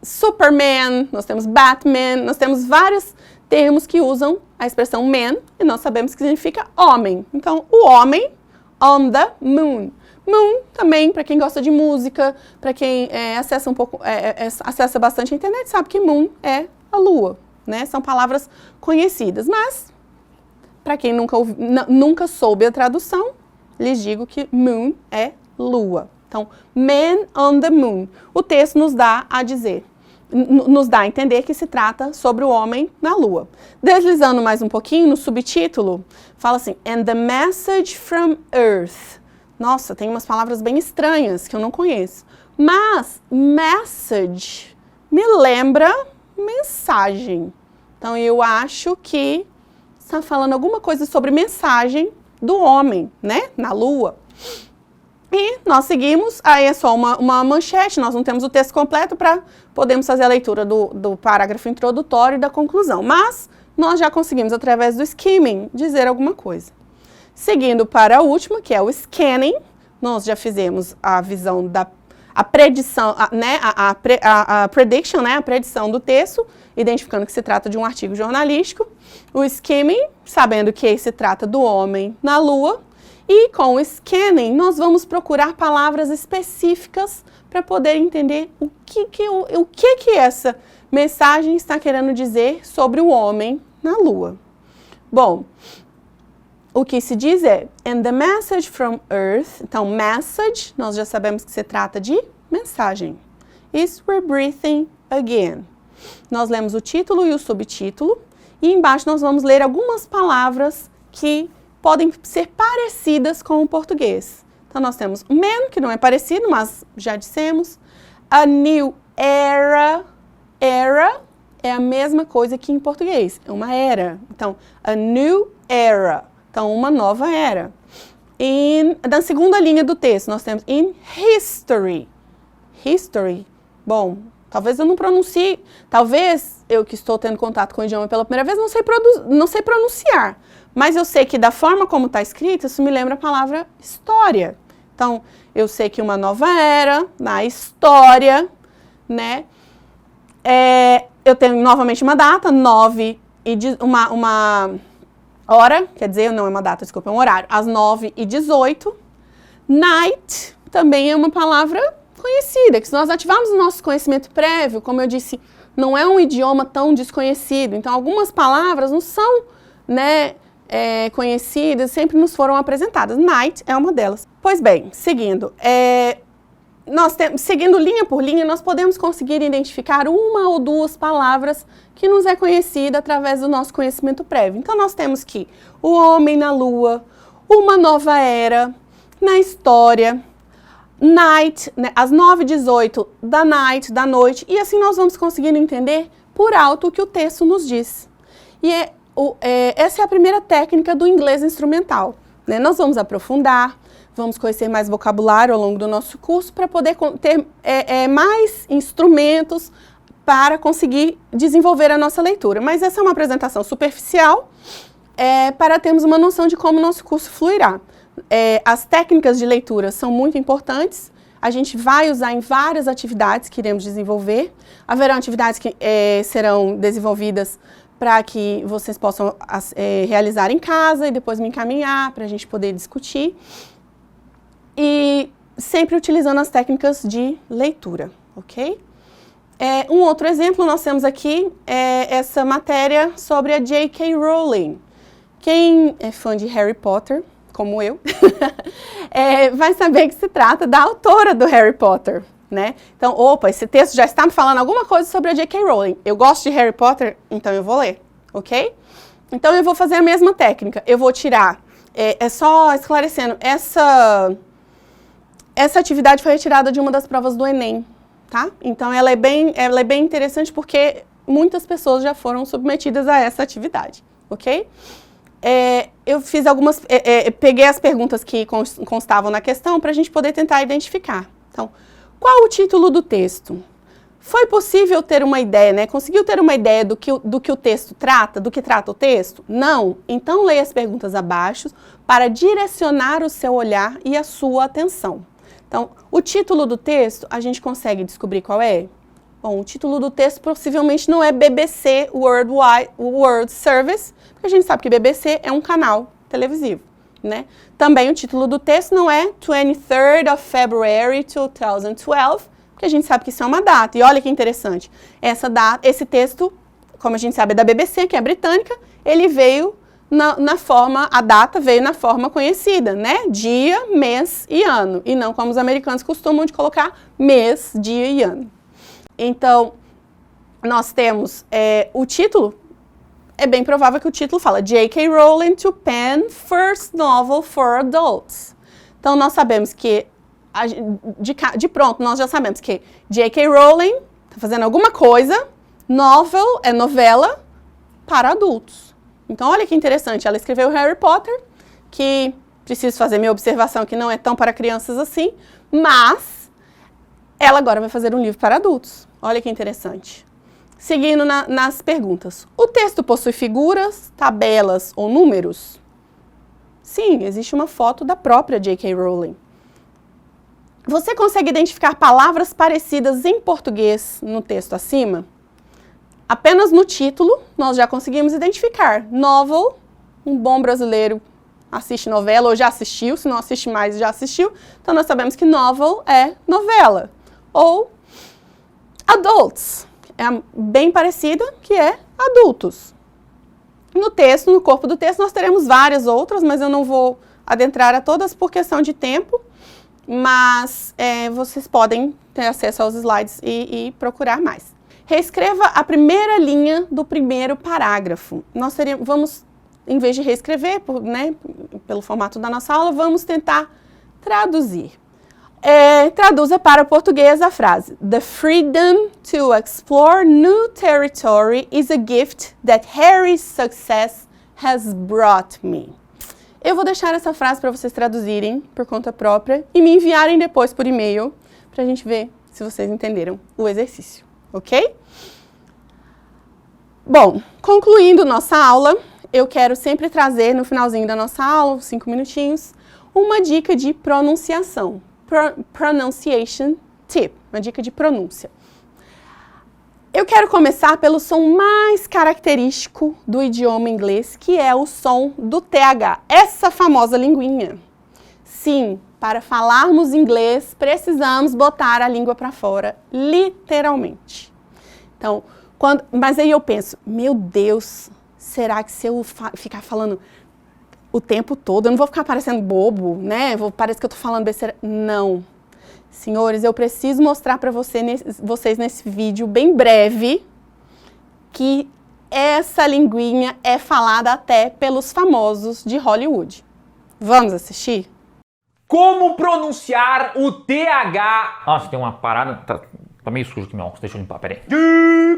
Superman, nós temos Batman, nós temos vários termos que usam a expressão man e nós sabemos que significa homem. Então, o homem on the moon. Moon também, para quem gosta de música, para quem acessa bastante a internet, sabe que moon é a lua, né? São palavras conhecidas, mas para quem nunca soube a tradução, lhes digo que moon é lua. Então, man on the moon. O texto nos dá a entender que se trata sobre o homem na lua. Deslizando mais um pouquinho, no subtítulo, fala assim, and the message from Earth. Nossa, tem umas palavras bem estranhas que eu não conheço. Mas, message me lembra mensagem. Então, eu acho que está falando alguma coisa sobre mensagem do homem, né? Na lua. E nós seguimos, aí é só uma manchete, nós não temos o texto completo para podermos fazer a leitura do parágrafo introdutório e da conclusão. Mas nós já conseguimos, através do skimming, dizer alguma coisa. Seguindo para a última, que é o scanning, nós já fizemos a visão a predição, né, a prediction, né, a predição do texto, identificando que se trata de um artigo jornalístico. O skimming, sabendo que se trata do homem na lua. E com o scanning, nós vamos procurar palavras específicas para poder entender o que essa Mensagem está querendo dizer sobre o homem na Lua. Bom, o que se diz é, and the message from Earth, então message, nós já sabemos que se trata de mensagem, is rebreathing again. Nós lemos o título e o subtítulo, e embaixo nós vamos ler algumas palavras que podem ser parecidas com o português. Então nós temos man, que não é parecido, mas já dissemos, a new era, era é a mesma coisa que em português, é uma era. Então, a new era. Então, uma nova era. Na segunda linha do texto, nós temos in history. History. Bom, talvez eu não pronuncie, talvez eu que estou tendo contato com o idioma pela primeira vez não sei pronunciar. Mas eu sei que da forma como está escrito, isso me lembra a palavra história. Então, eu sei que uma nova era, na história, né? Eu tenho novamente uma data, 9 e uma hora, quer dizer, não é uma data, desculpa, é um horário, às 9h18. Night também é uma palavra conhecida, que se nós ativarmos o nosso conhecimento prévio, como eu disse, não é um idioma tão desconhecido, então algumas palavras não são, né, conhecidas, sempre nos foram apresentadas. Night é uma delas. Pois bem, seguindo, seguindo linha por linha, nós podemos conseguir identificar uma ou duas palavras que nos é conhecida através do nosso conhecimento prévio. Então, nós temos que o homem na lua, uma nova era, na história, night, né, às 9h18, da night, da noite, e assim nós vamos conseguindo entender por alto o que o texto nos diz. E essa é a primeira técnica do inglês instrumental, né? Nós vamos aprofundar, vamos conhecer mais vocabulário ao longo do nosso curso para poder ter mais instrumentos para conseguir desenvolver a nossa leitura. Mas essa é uma apresentação superficial para termos uma noção de como o nosso curso fluirá. As técnicas de leitura são muito importantes, a gente vai usar em várias atividades que iremos desenvolver. Haverão atividades que serão desenvolvidas para que vocês possam realizar em casa e depois me encaminhar para a gente poder discutir. E sempre utilizando as técnicas de leitura, ok? Um outro exemplo, nós temos aqui essa matéria sobre a J.K. Rowling. Quem é fã de Harry Potter, como eu, vai saber que se trata da autora do Harry Potter, né? Então, opa, esse texto já está me falando alguma coisa sobre a J.K. Rowling. Eu gosto de Harry Potter, então eu vou ler, ok? Então, eu vou fazer a mesma técnica. Eu vou tirar, só esclarecendo, essa atividade foi retirada de uma das provas do Enem, tá? Então, ela é bem interessante porque muitas pessoas já foram submetidas a essa atividade, ok? Eu fiz peguei as perguntas que constavam na questão para a gente poder tentar identificar. Então, qual o título do texto? Foi possível ter uma ideia, né? Conseguiu ter uma ideia do que o texto trata, do que trata o texto? Não? Então, leia as perguntas abaixo para direcionar o seu olhar e a sua atenção. Então, o título do texto, a gente consegue descobrir qual é? Bom, o título do texto possivelmente não é BBC World Service, porque a gente sabe que BBC é um canal televisivo, né? Também o título do texto não é 23rd of February 2012, porque a gente sabe que isso é uma data. E olha que interessante, esse texto, como a gente sabe, é da BBC, que é britânica, ele veio a data veio na forma conhecida, né? Dia, mês e ano. E não como os americanos costumam de colocar mês, dia e ano. Então, nós temos o título, é bem provável que o título fala J.K. Rowling to pen first novel for adults. Então, nós sabemos que, de pronto, nós já sabemos que J.K. Rowling está fazendo alguma coisa, novel é novela para adultos. Então, olha que interessante, ela escreveu Harry Potter, que preciso fazer minha observação que não é tão para crianças assim, mas ela agora vai fazer um livro para adultos. Olha que interessante. Seguindo nas perguntas. O texto possui figuras, tabelas ou números? Sim, existe uma foto da própria J.K. Rowling. Você consegue identificar palavras parecidas em português no texto acima? Apenas no título, nós já conseguimos identificar. Novel, um bom brasileiro assiste novela ou já assistiu, se não assiste mais, já assistiu. Então, nós sabemos que novel é novela. Ou adults, bem parecida, que é adultos. No texto, no corpo do texto, nós teremos várias outras, mas eu não vou adentrar a todas por questão de tempo, mas vocês podem ter acesso aos slides e procurar mais. Reescreva a primeira linha do primeiro parágrafo. Nós vamos, em vez de reescrever, pelo formato da nossa aula, vamos tentar traduzir. Traduza para português a frase: The freedom to explore new territory is a gift that Harry's success has brought me. Eu vou deixar essa frase para vocês traduzirem por conta própria e me enviarem depois por e-mail para a gente ver se vocês entenderam o exercício, ok? Bom, concluindo nossa aula, eu quero sempre trazer no finalzinho da nossa aula, 5 minutinhos, uma dica de pronunciação. Pronunciation tip, uma dica de pronúncia. Eu quero começar pelo som mais característico do idioma inglês, que é o som do TH, essa famosa linguinha. Sim, para falarmos inglês, precisamos botar a língua para fora, literalmente. Então, mas aí eu penso, meu Deus, será que se eu ficar falando o tempo todo, eu não vou ficar parecendo bobo, né? Parece que eu tô falando besteira. Não. Senhores, eu preciso mostrar para vocês nesse vídeo bem breve que essa linguinha é falada até pelos famosos de Hollywood. Vamos assistir? Como pronunciar o TH? Nossa, tem uma parada... Tá meio sujo aqui meu óculos, deixa eu limpar, peraí.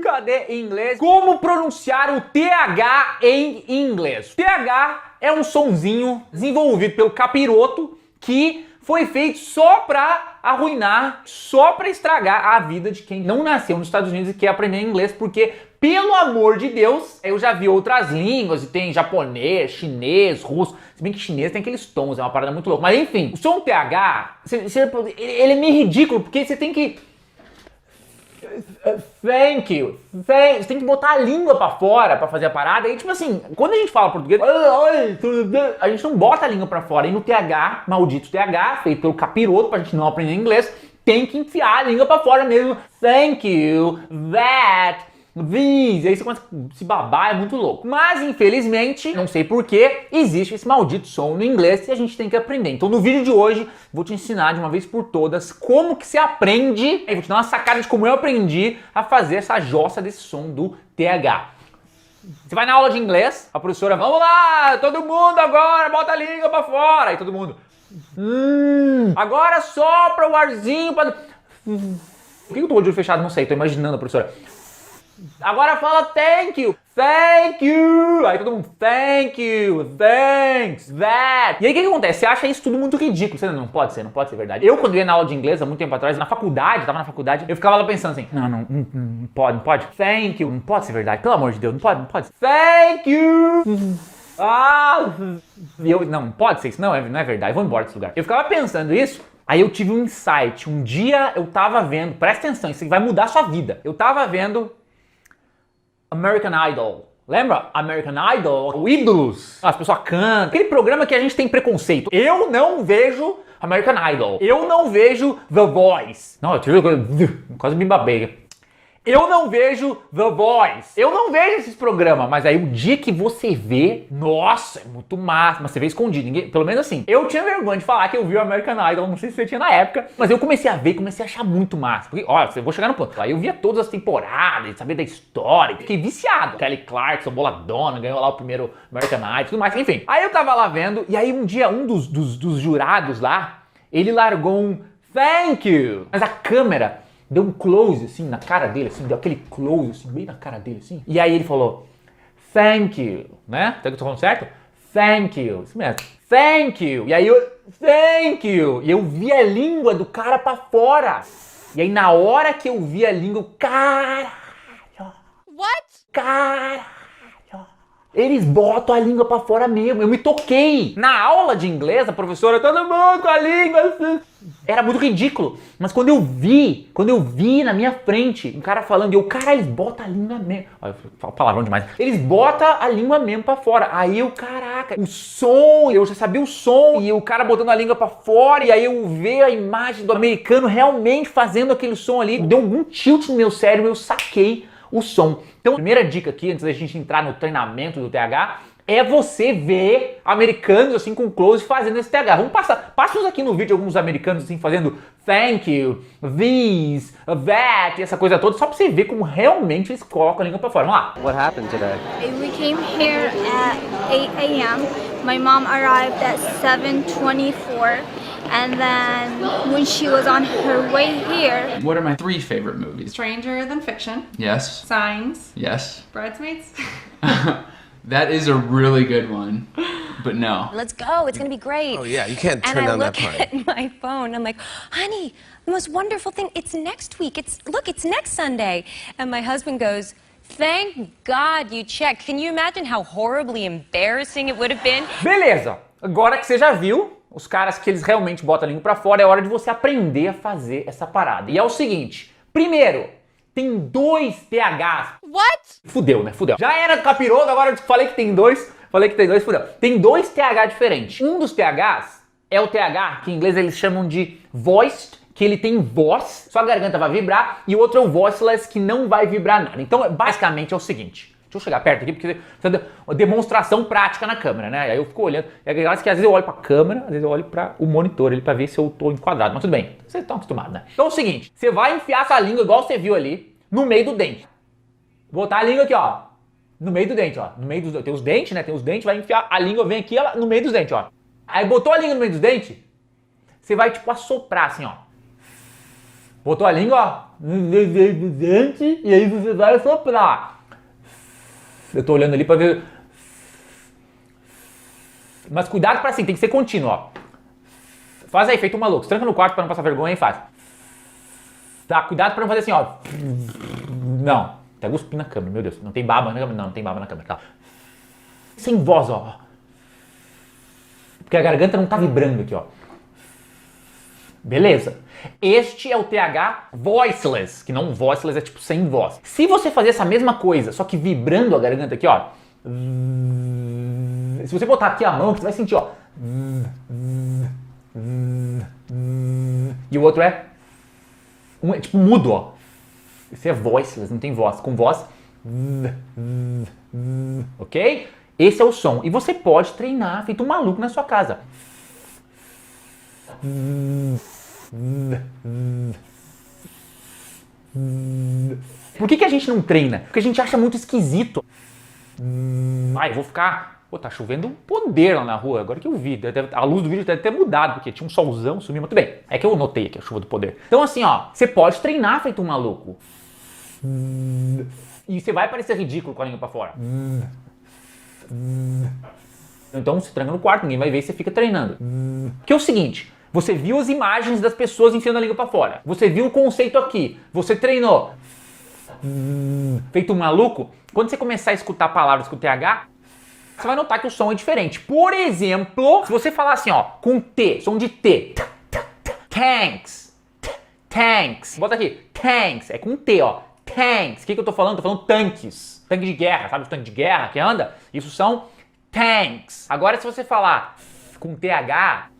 Cadê em inglês? Como pronunciar o TH em inglês? TH é um sonzinho desenvolvido pelo capiroto que foi feito só pra arruinar, só pra estragar a vida de quem não nasceu nos Estados Unidos e quer aprender inglês, porque, pelo amor de Deus, eu já vi outras línguas, e tem japonês, chinês, russo, se bem que chinês tem aqueles tons, é uma parada muito louca. Mas enfim, o som TH, ele é meio ridículo, porque você tem que... Thank you. Você tem que botar a língua pra fora pra fazer a parada. E tipo assim, quando a gente fala português, a gente não bota a língua pra fora. E no TH, maldito TH, feito pelo capiroto pra gente não aprender inglês, tem que enfiar a língua pra fora mesmo. Thank you, that, these. E aí você começa a se babar, é muito louco. Mas infelizmente, não sei porquê, existe esse maldito som no inglês e a gente tem que aprender. Então no vídeo de hoje, vou te ensinar de uma vez por todas como que se aprende. Eu vou te dar uma sacada de como eu aprendi a fazer essa jossa desse som do TH. Você vai na aula de inglês, a professora, vamos lá, todo mundo agora, bota a língua pra fora. Aí todo mundo, agora sopra o arzinho pra... Por que eu tô com o olho fechado? Não sei, tô imaginando a professora. Agora fala thank you, thank you. Aí todo mundo, thank you, thanks, that. E aí o que acontece? Você acha isso tudo muito ridículo. Você não pode ser verdade. Eu, quando ia na aula de inglês, há muito tempo atrás, tava na faculdade, eu ficava lá pensando assim, não pode. Thank you, não pode ser verdade. Pelo amor de Deus, não pode. Thank you. Não pode ser isso, não é verdade. Eu vou embora desse lugar. Eu ficava pensando isso. Aí eu tive um insight. Um dia eu tava vendo, presta atenção, isso vai mudar a sua vida. Eu tava vendo American Idol. Lembra? American Idol? O Ídolos. As pessoas cantam. Aquele programa que a gente tem preconceito. Eu não vejo American Idol. Eu não vejo The Voice. Não, quase me babei. Eu não vejo The Voice. Eu não vejo esses programas. Mas aí o dia que você vê, nossa, é muito massa. Mas você vê escondido. Ninguém, pelo menos assim. Eu tinha vergonha de falar que eu vi o American Idol. Não sei se você tinha na época. Mas eu comecei a ver, comecei a achar muito massa. Porque, olha, eu vou chegar no ponto. Aí eu via todas as temporadas, saber da história. Fiquei viciado. Kelly Clarkson, boladona, ganhou lá o primeiro American Idol, tudo mais. Enfim. Aí eu tava lá vendo. E aí um dia, um dos jurados lá, ele largou um thank you. Mas a câmera deu um close, assim, na cara dele, assim, deu aquele close, assim, bem na cara dele, assim. E aí ele falou, thank you, né? Será que eu tô falando certo? Thank you, isso mesmo. Thank you. E aí eu, thank you. E eu vi a língua do cara pra fora. E aí na hora que eu vi a língua, caralho. What? Caralho. Eles botam a língua pra fora mesmo. Eu me toquei. Na aula de inglês, a professora, todo mundo com a língua. Era muito ridículo. Mas quando eu vi na minha frente um cara falando, eles botam a língua mesmo. Olha, eu falo palavrão demais. Eles botam a língua mesmo pra fora. Aí caraca, o som, eu já sabia o som. E o cara botando a língua pra fora. E aí eu vi a imagem do americano realmente fazendo aquele som ali. Deu algum tilt no meu cérebro, eu saquei o som. Então, a primeira dica aqui, antes da gente entrar no treinamento do TH, é você ver americanos assim com close fazendo esse TH. Passa uns aqui no vídeo alguns americanos assim fazendo thank you, this, that, e essa coisa toda, só pra você ver como realmente eles colocam a língua pra fora. Vamos lá. What happened today? We came here at 8 a.m. My mom arrived at 7:24. And then when she was on her way here... What are my 3 favorite movies? Stranger Than Fiction. Yes. Signs. Yes. Bridesmaids. That is a really good one, but no. Let's go, it's gonna be great. Oh yeah, you can't turn down that part. And I look at my phone, I'm like, honey, the most wonderful thing, it's next week. It's next Sunday. And my husband goes, thank God you checked. Can you imagine how horribly embarrassing it would have been? Beleza, agora que você já viu os caras que eles realmente botam a língua pra fora, é hora de você aprender a fazer essa parada. E é o seguinte, primeiro, tem 2 THs. What? Fudeu, né? Fudeu. Já era do capiroto, agora eu falei que tem 2. Fudeu. Tem 2 TH diferentes. Um dos THs é o TH que em inglês eles chamam de voiced, que ele tem voz, sua garganta vai vibrar, e o outro é o voiceless, que não vai vibrar nada. Então, basicamente é o seguinte. Deixa eu chegar perto aqui, porque precisa de uma demonstração prática na câmera, né? Aí eu fico olhando. E é que às vezes eu olho pra câmera, às vezes eu olho para o monitor ali pra ver se eu tô enquadrado. Mas tudo bem, vocês estão acostumados, né? Então é o seguinte, você vai enfiar essa língua, igual você viu ali, no meio do dente. Botar a língua aqui, ó. No meio do dente, ó. No meio dos... Tem os dentes, né? Tem os dentes, vai enfiar a língua, vem aqui, ela no meio dos dentes, ó. Aí botou a língua no meio dos dentes, você vai, tipo, assoprar assim, ó. Botou a língua, ó, no meio dos dentes, e aí você vai assoprar. Eu tô olhando ali pra ver. Mas cuidado pra assim, tem que ser contínuo, ó. Faz aí, feito um maluco. Se tranca no quarto pra não passar vergonha e faz. Tá, cuidado pra não fazer assim, ó. Não. Até cuspi na câmera, meu Deus. Não tem baba na câmera? Não, não tem baba na câmera. Tá. Sem voz, ó. Porque a garganta não tá vibrando aqui, ó. Beleza. Este é o TH voiceless, que não voiceless é tipo sem voz. Se você fazer essa mesma coisa, só que vibrando a garganta aqui, ó. Se você botar aqui a mão, você vai sentir, ó. E o outro é tipo mudo, ó. Esse é voiceless, não tem voz. Com voz. Ok? Esse é o som. E você pode treinar feito um maluco na sua casa. Por que a gente não treina? Porque a gente acha muito esquisito. Eu vou ficar... Pô, tá chovendo um poder lá na rua, agora que eu vi. A luz do vídeo deve ter mudado, porque tinha um solzão, sumiu, mas tudo bem. É que eu notei aqui a chuva do poder. Então assim, ó, você pode treinar feito um maluco. E você vai parecer ridículo com a língua pra fora. Então você tranca no quarto, ninguém vai ver e você fica treinando. Que é o seguinte... Você viu as imagens das pessoas enfiando a língua pra fora. Você viu o conceito aqui. Você treinou. Feito um maluco. Quando você começar a escutar palavras com TH, você vai notar que o som é diferente. Por exemplo, se você falar assim, ó, com T, som de T. Tanks. Tanks. Bota aqui. Tanks. É com T, ó. Tanks. O que eu tô falando? Tô falando tanques. Tanque de guerra. Sabe os tanques de guerra que anda? Isso são tanks. Agora, se você falar com TH...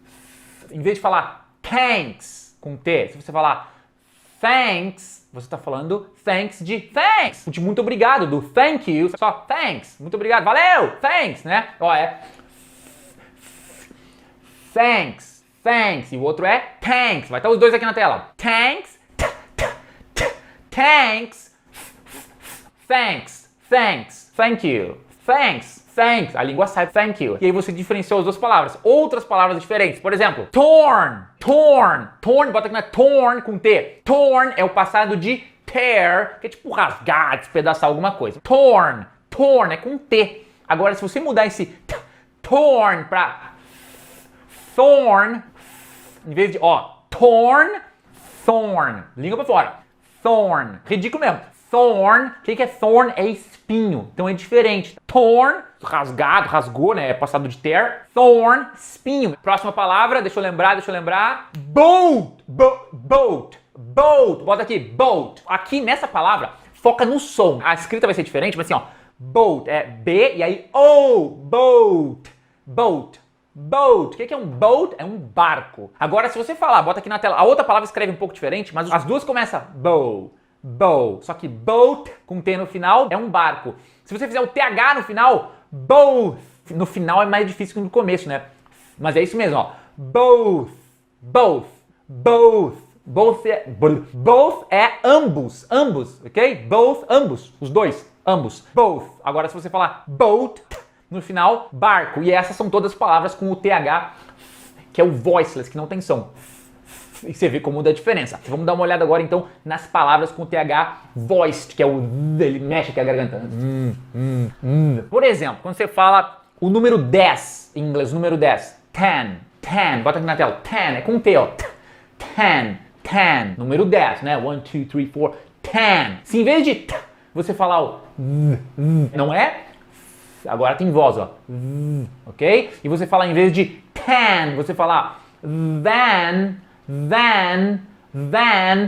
Em vez de falar thanks com T, se você falar thanks, você está falando thanks de thanks, de muito obrigado, do thank you, só thanks, muito obrigado, valeu, thanks, né? Ó, é thanks, thanks, e o outro é thanks, vai estar os dois aqui na tela, thanks, thanks, thanks, thanks, thank you, thanks. Thanks, a língua sai thank you. E aí você diferenciou as duas palavras. Outras palavras diferentes, por exemplo, torn, torn, torn, bota aqui na torn com T. Torn é o passado de tear, que é tipo rasgar, despedaçar alguma coisa. Torn, torn é com T. Agora se você mudar esse torn pra thorn, em vez de, ó, torn, thorn, língua pra fora. Thorn, ridículo mesmo. Thorn, o que é thorn? É espinho, então é diferente. Thorn, rasgado, rasgou, né? É passado de tear. Thorn, espinho. Próxima palavra, deixa eu lembrar. Boat, boat. Bota aqui, boat. Aqui nessa palavra, foca no som. A escrita vai ser diferente, mas assim, ó. Boat, é B e aí O, boat. Boat. O que é um boat? É um barco. Agora, se você falar, bota aqui na tela, a outra palavra escreve um pouco diferente, mas as duas começam bow. Só que boat, com T no final, é um barco. Se você fizer o TH no final, both. No final é mais difícil que no começo, né? Mas é isso mesmo, ó. Both é ambos, ok? Both, ambos, os dois, ambos. Both. Agora, se você falar boat, no final, barco. E essas são todas palavras com o TH, que é o voiceless, que não tem som. E você vê como muda a diferença. Vamos dar uma olhada agora, então, nas palavras com o TH voiced, que é o... ele mexe aqui a garganta. Por exemplo, quando você fala o número 10, em inglês, o número 10. 10. Bota aqui na tela. 10, é com T, ó. 10. Número 10, né? 1, 2, 3, 4. 10. Se em vez de t, você falar o... não é... agora tem voz, ó. Ok? E você falar, em vez de 10, você falar then,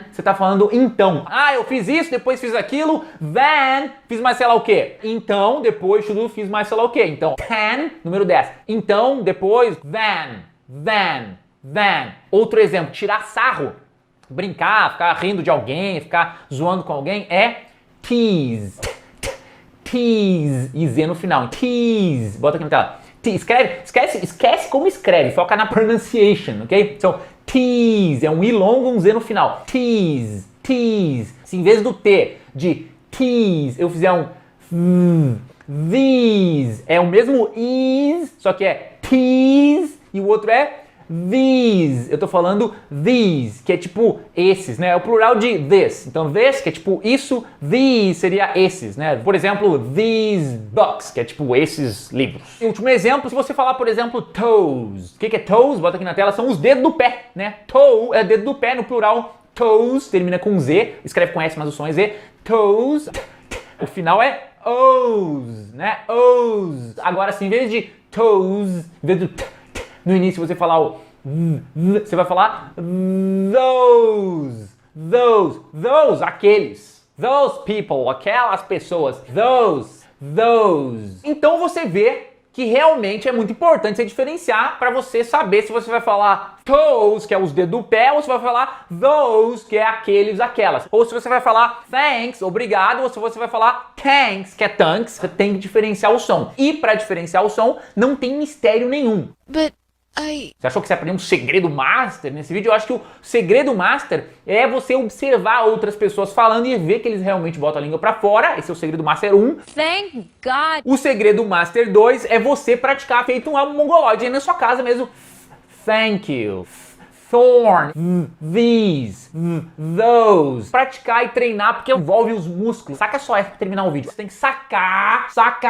você tá falando então. Ah, eu fiz isso, depois fiz aquilo, then, fiz mais sei lá o quê. Então, depois tudo fiz mais sei lá o quê. Então, 10, número 10. Então, depois, then. Outro exemplo, tirar sarro, brincar, ficar rindo de alguém, ficar zoando com alguém, é tease. E Z no final. Tease. Bota aqui na tela. Esquece como escreve, foca na pronunciation, ok? Então, tease, é um I longo, um Z no final. Tease. Se em vez do T de tease eu fizer um these, é o mesmo is, só que é tease e o outro é these. Eu tô falando these, que é tipo esses, né? É o plural de this. Então, this, que é tipo isso, these seria esses, né? Por exemplo, these books, que é tipo esses livros. E último exemplo, se você falar, por exemplo, toes. O que é toes? Bota aqui na tela, são os dedos do pé, né? Toe é dedo do pé no plural. Toes, termina com Z, escreve com S, mas o som é Z. Toes, o final é O's, né? O's. Agora, se em vez de toes, em vez do t, no início você falar o você vai falar those, aqueles, those people, aquelas pessoas, those. Então você vê que realmente é muito importante você diferenciar para você saber se você vai falar toes, que é os dedos do pé, ou se vai falar those, que é aqueles, aquelas. Ou se você vai falar thanks, obrigado, ou se você vai falar thanks, que é thanks. Você tem que diferenciar o som. E para diferenciar o som, não tem mistério nenhum. Você achou que você aprendeu um segredo master nesse vídeo? Eu acho que o segredo master é você observar outras pessoas falando e ver que eles realmente botam a língua pra fora. Esse é o segredo master 1. Thank God. O segredo master 2 é você praticar feito um mongoloide aí na sua casa mesmo. Thank you. Thorn, these, those. Praticar e treinar porque envolve os músculos. Saca só essa pra terminar o vídeo. Você tem que sacar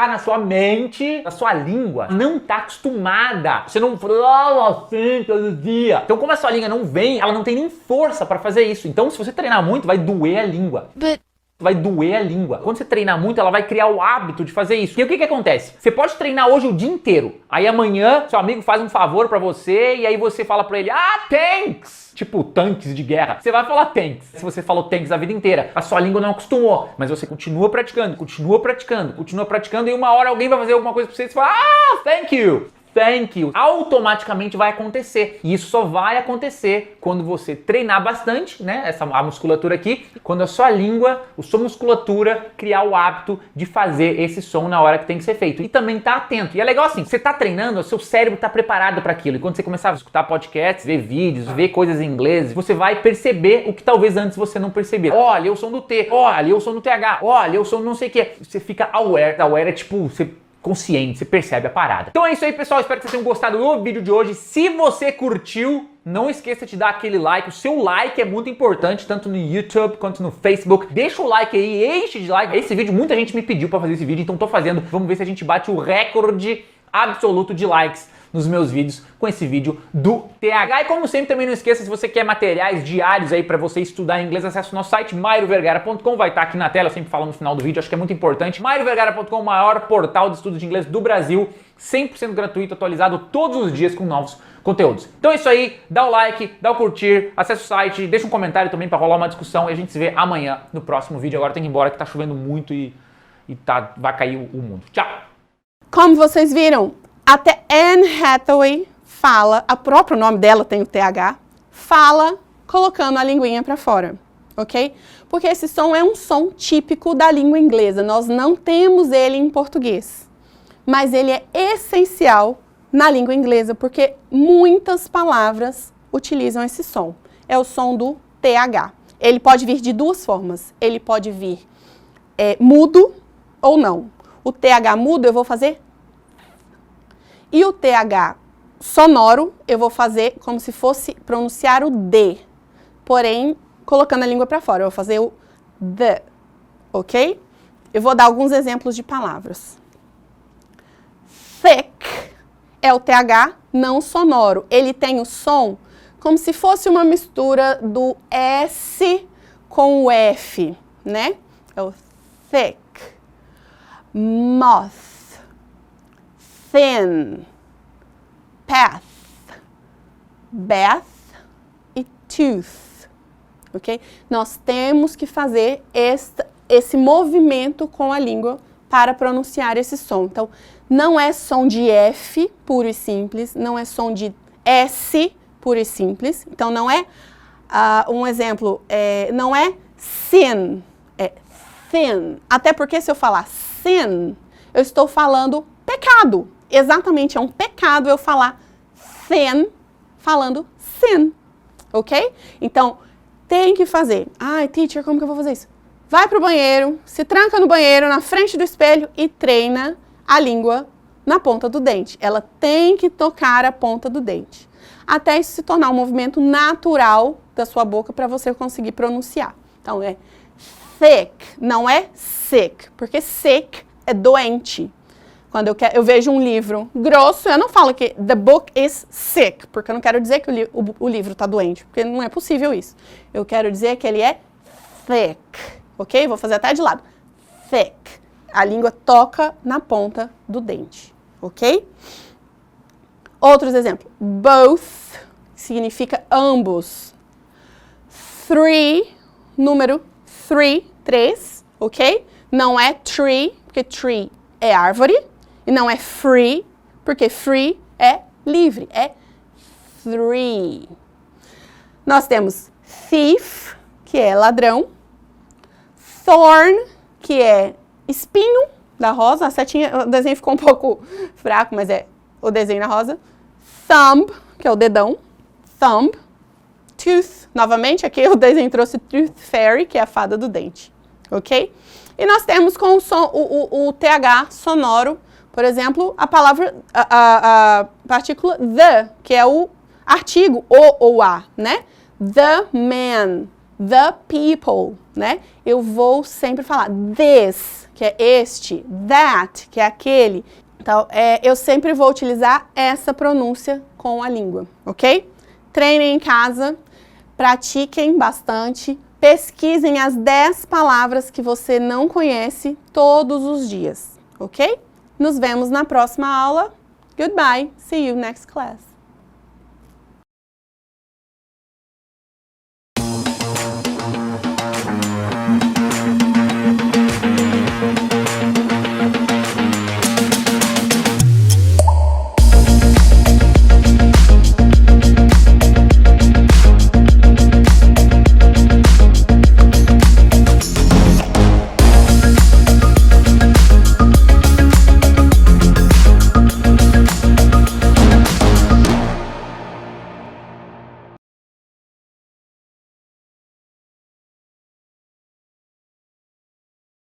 na sua mente, na sua língua. Não tá acostumada. Você não fala assim todo dia. Então, como a sua língua não vem, ela não tem nem força pra fazer isso. Então, se você treinar muito, vai doer a língua. Vai doer a língua. Quando você treinar muito, ela vai criar o hábito de fazer isso. E o que acontece? Você pode treinar hoje o dia inteiro. Aí amanhã, seu amigo faz um favor pra você e aí você fala pra ele, thanks! Tipo, tanques de guerra. Você vai falar thanks. Se você falou thanks a vida inteira, a sua língua não acostumou. Mas você continua praticando e uma hora alguém vai fazer alguma coisa pra você e você fala, thank you! Thank you. Automaticamente vai acontecer. E isso só vai acontecer quando você treinar bastante, né? A musculatura aqui. Quando a sua língua, a sua musculatura criar o hábito de fazer esse som na hora que tem que ser feito. E também tá atento. E é legal assim, você tá treinando, o seu cérebro tá preparado para aquilo. E quando você começar a escutar podcasts, ver vídeos, ver coisas em inglês, você vai perceber o que talvez antes você não percebia. Olha, eu sou no T. Olha, eu sou no TH. Olha, eu sou no não sei o que. Você fica aware. Aware é tipo, você consciente, você percebe a parada. Então é isso aí, pessoal. Espero que vocês tenham gostado do vídeo de hoje. Se você curtiu, não esqueça de dar aquele like. O seu like é muito importante, tanto no YouTube quanto no Facebook. Deixa o like aí, enche de like. Esse vídeo, muita gente me pediu pra fazer esse vídeo, então tô fazendo. Vamos ver se a gente bate o recorde absoluto de likes nos meus vídeos com esse vídeo do TH. E como sempre, também não esqueça, se você quer materiais diários aí para você estudar inglês, acesse o nosso site mairovergara.com, vai estar aqui na tela, eu sempre falo no final do vídeo, acho que é muito importante. mairovergara.com, o maior portal de estudo de inglês do Brasil, 100% gratuito, atualizado todos os dias com novos conteúdos. Então é isso aí, dá o like, dá o curtir, acessa o site, deixa um comentário também para rolar uma discussão e a gente se vê amanhã no próximo vídeo. Agora tem que ir embora que tá chovendo muito e vai cair o mundo. Tchau! Como vocês viram, até Anne Hathaway fala, o próprio nome dela tem o TH, fala colocando a linguinha para fora, ok? Porque esse som é um som típico da língua inglesa, nós não temos ele em português, mas ele é essencial na língua inglesa, porque muitas palavras utilizam esse som. É o som do TH. Ele pode vir de duas formas. Ele pode vir mudo ou não. O TH mudo eu vou fazer. E o TH sonoro eu vou fazer como se fosse pronunciar o D. Porém, colocando a língua para fora. Eu vou fazer o D. Ok? Eu vou dar alguns exemplos de palavras. Thick é o TH não sonoro. Ele tem o som como se fosse uma mistura do S com o F, né? É o thick. Moth. Thin. Path. Bath e tooth. Ok? Nós temos que fazer esse movimento com a língua para pronunciar esse som. Então, não é som de F puro e simples, não é som de S puro e simples. Então, não é, um exemplo, não é sin, é thin. Até porque se eu falar sin, eu estou falando pecado. Exatamente, é um pecado eu falar thin falando sin, ok? Então, tem que fazer. Ai, teacher, como que eu vou fazer isso? Vai pro banheiro, se tranca no banheiro, na frente do espelho e treina a língua na ponta do dente. Ela tem que tocar a ponta do dente. Até isso se tornar um movimento natural da sua boca para você conseguir pronunciar. Então, é thick, não é sick, porque sick é doente. Quando eu vejo um livro grosso, eu não falo que the book is sick, porque eu não quero dizer que o livro está doente, porque não é possível isso. Eu quero dizer que ele é thick, ok? Vou fazer até de lado. Thick. A língua toca na ponta do dente, ok? Outros exemplos. Both significa ambos. Three, número 3, ok? Não é tree, porque tree é árvore. E não é free, porque free é livre, é three. Nós temos thief, que é ladrão. Thorn, que é espinho da rosa. A setinha, o desenho ficou um pouco fraco, mas é o desenho da rosa. Thumb, que é o dedão. Thumb. Tooth, novamente, aqui o desenho trouxe Tooth Fairy, que é a fada do dente. Ok? E nós temos com o TH sonoro, por exemplo, a palavra, a partícula the, que é o artigo, o ou a, né? The man, the people, né? Eu vou sempre falar this, que é este, that, que é aquele. Então, eu sempre vou utilizar essa pronúncia com a língua, ok? Treinem em casa, pratiquem bastante, pesquisem as 10 palavras que você não conhece todos os dias, ok? Nos vemos na próxima aula. Goodbye. See you next class.